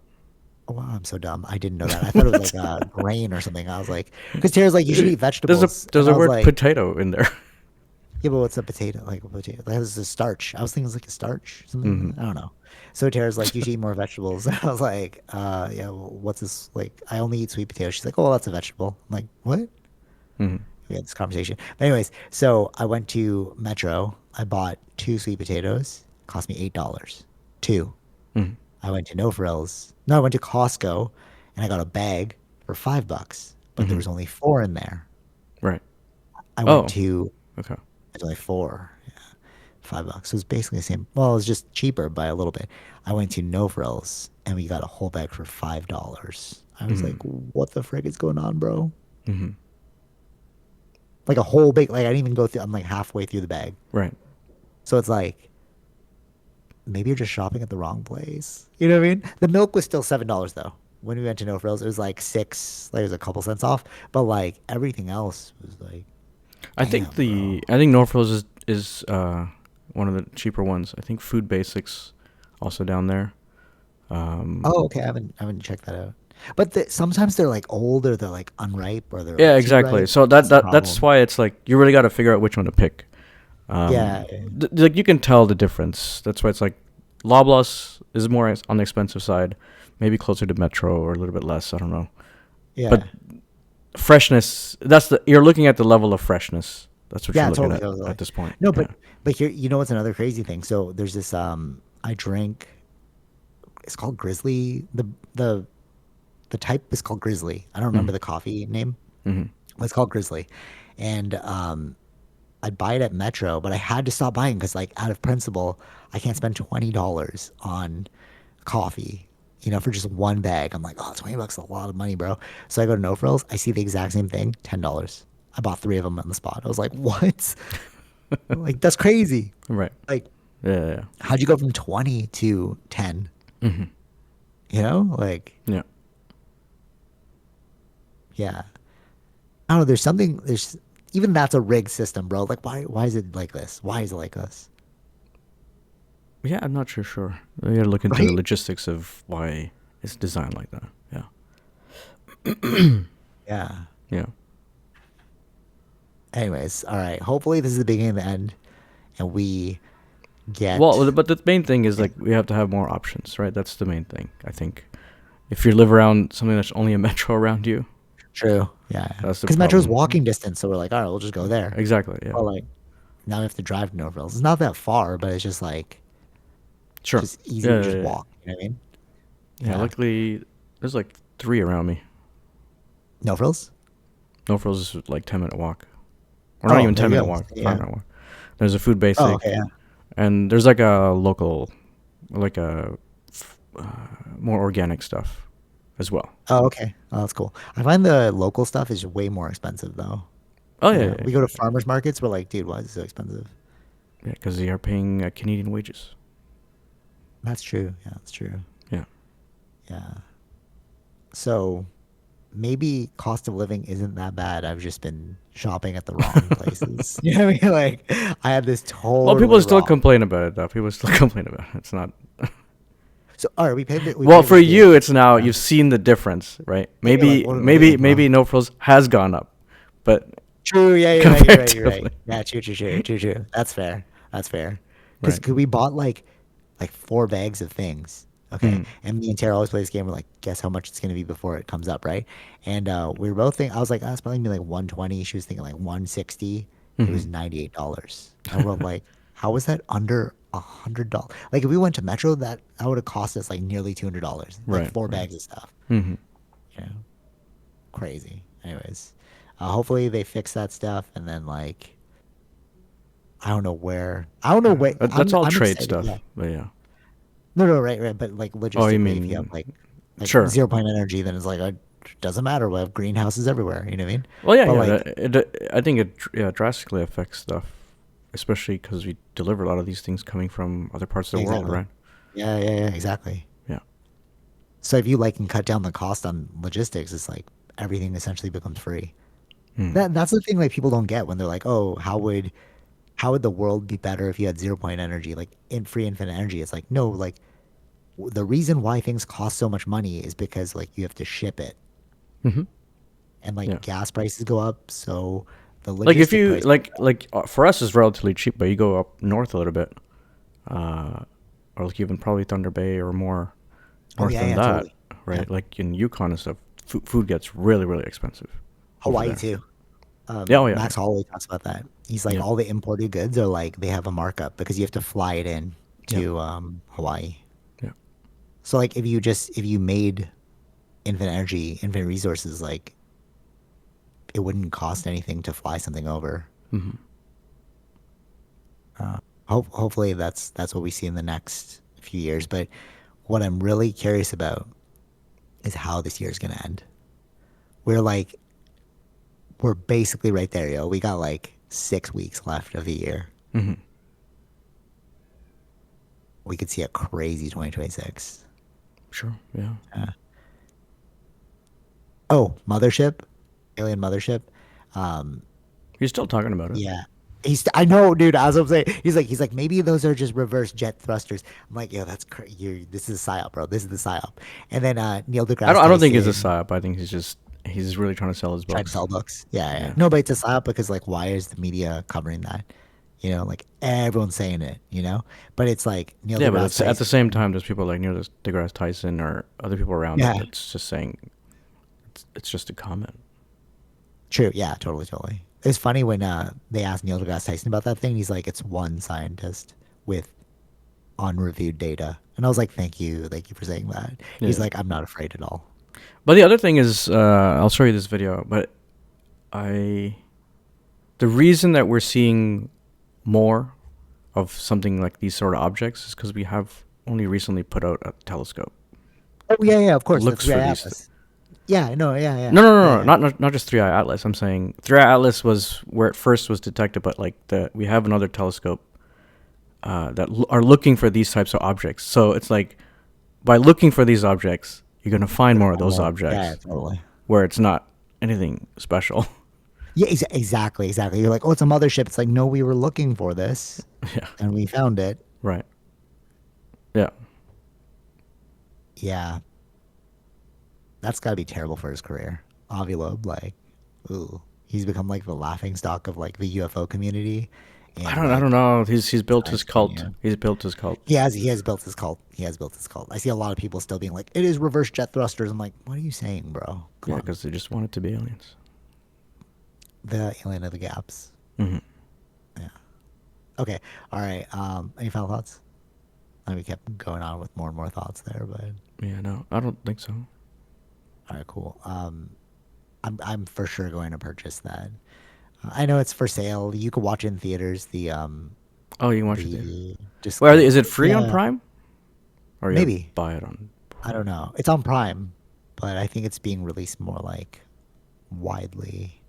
Oh, wow, I'm so dumb. I didn't know that. I thought it was like What? a grain or something. I was like, because Tara's like, you should eat There's a vegetables, there's and a I was word like, potato in there. Yeah, but what's a potato? Like a potato? That has a starch. I was thinking it was like a starch, Hmm. something. I don't know. So Tara's like, you should eat more vegetables. I was like, yeah, well, what's this? Like, I only eat sweet potatoes. She's like, oh, well, that's a vegetable. I'm like, what? Hmm. We had this conversation. But anyways, so I went to Metro. I bought two sweet potatoes. Cost me $8. Two. Hmm. I went to No Frills. No, I went to Costco, and I got a bag for $5. But there Hmm. was only four in there. Right. I went Oh. to Okay. There's only four. $5. So it's basically the same. Well, it's just cheaper by a little bit. I went to No Frills and we got a whole bag for $5. I was like, Hmm. what the frick is going on, bro? Hmm. Like a whole big, like I didn't even go through, I'm like halfway through the bag. Right. So it's like, maybe you're just shopping at the wrong place. You know what I mean? The milk was still $7 though. When we went to No Frills, it was like six, like it was a couple cents off. But like everything else was like, damn, bro. I think Norfolk is one of the cheaper ones. I think Food Basics also down there. Oh, okay. I haven't checked that out. But sometimes they're like old or they're like unripe or they're Yeah, like too exactly. ripe. So That's the that's problem. why it's like you really got to figure out which one to pick. Yeah. Like you can tell the difference. That's why it's like Loblaws is more on the expensive side, maybe closer to Metro or a little bit less. I don't know. But Yeah. freshness, you're looking at the level of freshness. That's what you're Yeah, looking totally, at totally. this point. No, Yeah. but here, you know what's another crazy thing? So there's this I drink, it's called Grizzly. The type is called Grizzly. I don't remember Mm-hmm. the coffee name, Mm-hmm. but it's called Grizzly. And I'd buy it at Metro, but I had to stop buying because, like, out of principle, I can't spend $20 on coffee, for just one bag. I'm like, oh, $20 is a lot of money, bro. So I go to No Frills. I see the exact same thing, $10. I bought three of them on the spot. I was like, what? Like, that's crazy. Right. Like, Yeah. how'd you go from 20 to 10? Yeah. Mm-hmm. Like, Yeah. yeah. I don't know. Even that's a rigged system, bro. Like, why is it like this? Why is it like this? Yeah, I'm not sure. We gotta look into the Right? logistics of why it's designed like that. Yeah. Yeah. Yeah. Anyways, all right. Hopefully, this is the beginning of the end, and we Well, get. but the main thing is Yeah. like we have to have more options, right? That's the main thing. I think if you live around something that's only a metro around you, True. Yeah. that's the Because Metro's problem. walking distance, so we're like, all right, we'll just go there. Exactly. Yeah. But like, now we have to drive to North Hills. It's not that far, but it's just like, Sure. just easier Yeah. to Yeah. just Yeah. walk. You know what I mean? Yeah. Yeah. Luckily, there's like 3 around me. North Hills? No frills is like 10-minute walk, or not Oh, even there 10-minute you go. walk, Yeah. 5-minute walk. There's a Food Oh, Basic, okay. Yeah. and there's like a local, like more organic stuff as well. Oh, okay. Oh, that's cool. I find the local stuff is way more expensive though. Oh yeah, Yeah. yeah, We go to farmers markets. We're like, dude, why is it so expensive? yeah, because they are paying Canadian wages. That's true. Yeah, that's true. Yeah. Yeah. So maybe cost of living isn't that bad. I've just been shopping at the wrong places. You know what I mean? Like, I had this Well, people totally still wrong. complain about it though. People still complain about it. It's not. So, all right, we Well, for pivoted. you, it's now Yeah. you've seen the difference, right? Yeah, you're like, Maybe, what are they maybe, doing maybe wrong? no frills has gone up, but True. Yeah, you're right. You're right. You're right. comparatively, Yeah, true, true, true, true, true. That's fair. That's fair. Because right? we bought like 4 bags of things. Okay. Mm-hmm. And me and Tara always play this game. We're like, guess how much it's gonna be before it comes up, right? And we were both thinking. I was like, it's probably gonna be like 120. She was thinking like 160. It Mm-hmm. was $98. And we're like, how was that under $100? Like if we went to Metro, that would have cost us like nearly $200. Like Right. four Right. bags of stuff. Mm-hmm. You know, crazy. Anyways, hopefully they fix that stuff, and then like I don't know where. I don't know where. That's all I'm trade excited. Yeah. stuff, but yeah. No, no, right, right. But like Oh, you logistically, if you have mean like sure? 0 point energy, then it's like it doesn't matter. We have greenhouses everywhere. You know what I mean? Well, yeah, But yeah. like I think it yeah drastically affects stuff, especially because we deliver a lot of these things coming from other parts of the world, exactly. right? Yeah, yeah, yeah. Exactly. Yeah. So if you like can cut down the cost on logistics, it's like everything essentially becomes free. Mm. That's the thing like people don't get when they're like, oh, how would the world be better if you had 0 point energy, like in free infinite energy? It's like no, like the reason why things cost so much money is because like you have to ship it Mm-hmm. and like Yeah. gas prices go up, so the Like if logistic you price. for us it's relatively cheap, but you go up north a little bit, or like even probably Thunder Bay or more Oh north yeah, than yeah, that, totally. Yeah, right? Like in Yukon and stuff, food gets really really expensive over Hawaii there. too. Yeah, oh yeah, Max yeah, Holloway talks about that. He's like yeah, all the imported goods are like they have a markup because you have to fly it in yeah, to Hawaii. yeah. So like if you made infinite energy, infinite resources, like it wouldn't cost anything to fly something over. Hmm. Hopefully that's what we see in the next few years. But what I'm really curious about is how this year is gonna end. We're like we're basically right there, yo. We got like 6 weeks left of the year. Hmm. We could see a crazy 2026. Sure, yeah. Oh, Mothership, Alien Mothership. He's still talking about it. Yeah. I know, dude. As I'm saying, he's like, maybe those are just reverse jet thrusters. I'm like, yo, that's crazy. This is a psyop, bro. This is the psyop. And then Neil deGrasse I don't think it's a Tyson psyop. I think he's really trying to sell his tried to books. sell books. Yeah, yeah. Yeah. No, but it's a psyop because like, why is the media covering that? You know, like everyone's saying it. You know, but it's like Neil Yeah, but deGrasse it's, at the same Tyson. time, there's people like near deGrasse Tyson or other people around Yeah, it that's just saying it's just a comment. true. Yeah, totally, totally. It's funny when they asked Neil deGrasse Tyson about that thing. He's like, it's one scientist with unreviewed data. And I was like, thank you for saying that. He's Yeah. like, I'm not afraid at all. But the other thing is, I'll show you this video. But the reason that we're seeing more of something like these sort of objects is because we have only recently put out a telescope Oh yeah, yeah, of that course, the looks three for eye these. atlas. Yeah, no, yeah, yeah, No, no, yeah, no, no, yeah. not just Three Eye Atlas. I'm saying Three Eye Atlas was where it first was detected, but like we have another telescope that are looking for these types of objects. So it's like by looking for these objects, you're gonna find more of those More. Yeah, objects totally. where it's not anything special. Yeah, exactly, exactly. You're like, oh, it's a mothership. It's like, no, we were looking for this, Yeah. and we found it. Right. Yeah. Yeah, that's got to be terrible for his career. Avilob, like, ooh, he's become like the laughing stock of like the UFO community, and I don't like know. He's built his science cult. media. He's built his cult. He has built his cult. He has built his cult. I see a lot of people still being like, it is reverse jet thrusters. I'm like, what are you saying, bro? Come Yeah, on, because they just want it to be aliens. the alien of the gaps. Hmm. Yeah. Okay. All right. Any final thoughts? I know we kept going on with more and more thoughts there, but Yeah, no, I don't think so. all right, cool. I'm for sure going to purchase that. I know it's for sale. You can watch it in theaters. Oh, you can watch it there. The just Well, is it free on yeah, Prime? Or you have to maybe. buy it on I don't Prime? know. It's on Prime, but I think it's being released more like widely.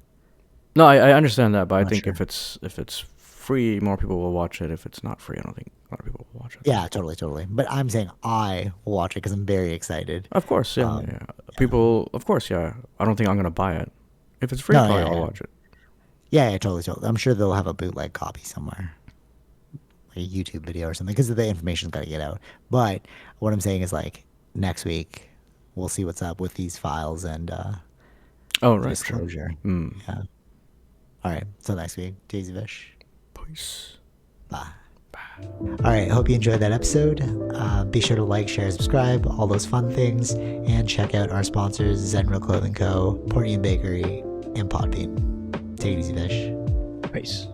No, I understand that, but I I'm not think sure. if it's free, more people will watch it. If it's not free, I don't think a lot of people will watch it. Yeah, totally, totally. But I'm saying I will watch it because I'm very excited. Of course, yeah, Um, yeah. People, of course, yeah. I don't think I'm gonna buy it. If it's free, no, probably yeah, I'll yeah, watch it. yeah, yeah, totally, totally. I'm sure they'll have a bootleg copy somewhere, like a YouTube video or something, because the information's got to get out. But what I'm saying is like next week we'll see what's up with these files and Oh, the right, sure. disclosure. Mm. Yeah. All right. Till next week. Daisy Fish. Peace. Bye. All right. Hope you enjoyed that episode. Be sure to like, share, subscribe, all those fun things, and check out our sponsors: Zenro Clothing Co., Portian Bakery, and Podbean. Take it easy, Fish. Peace.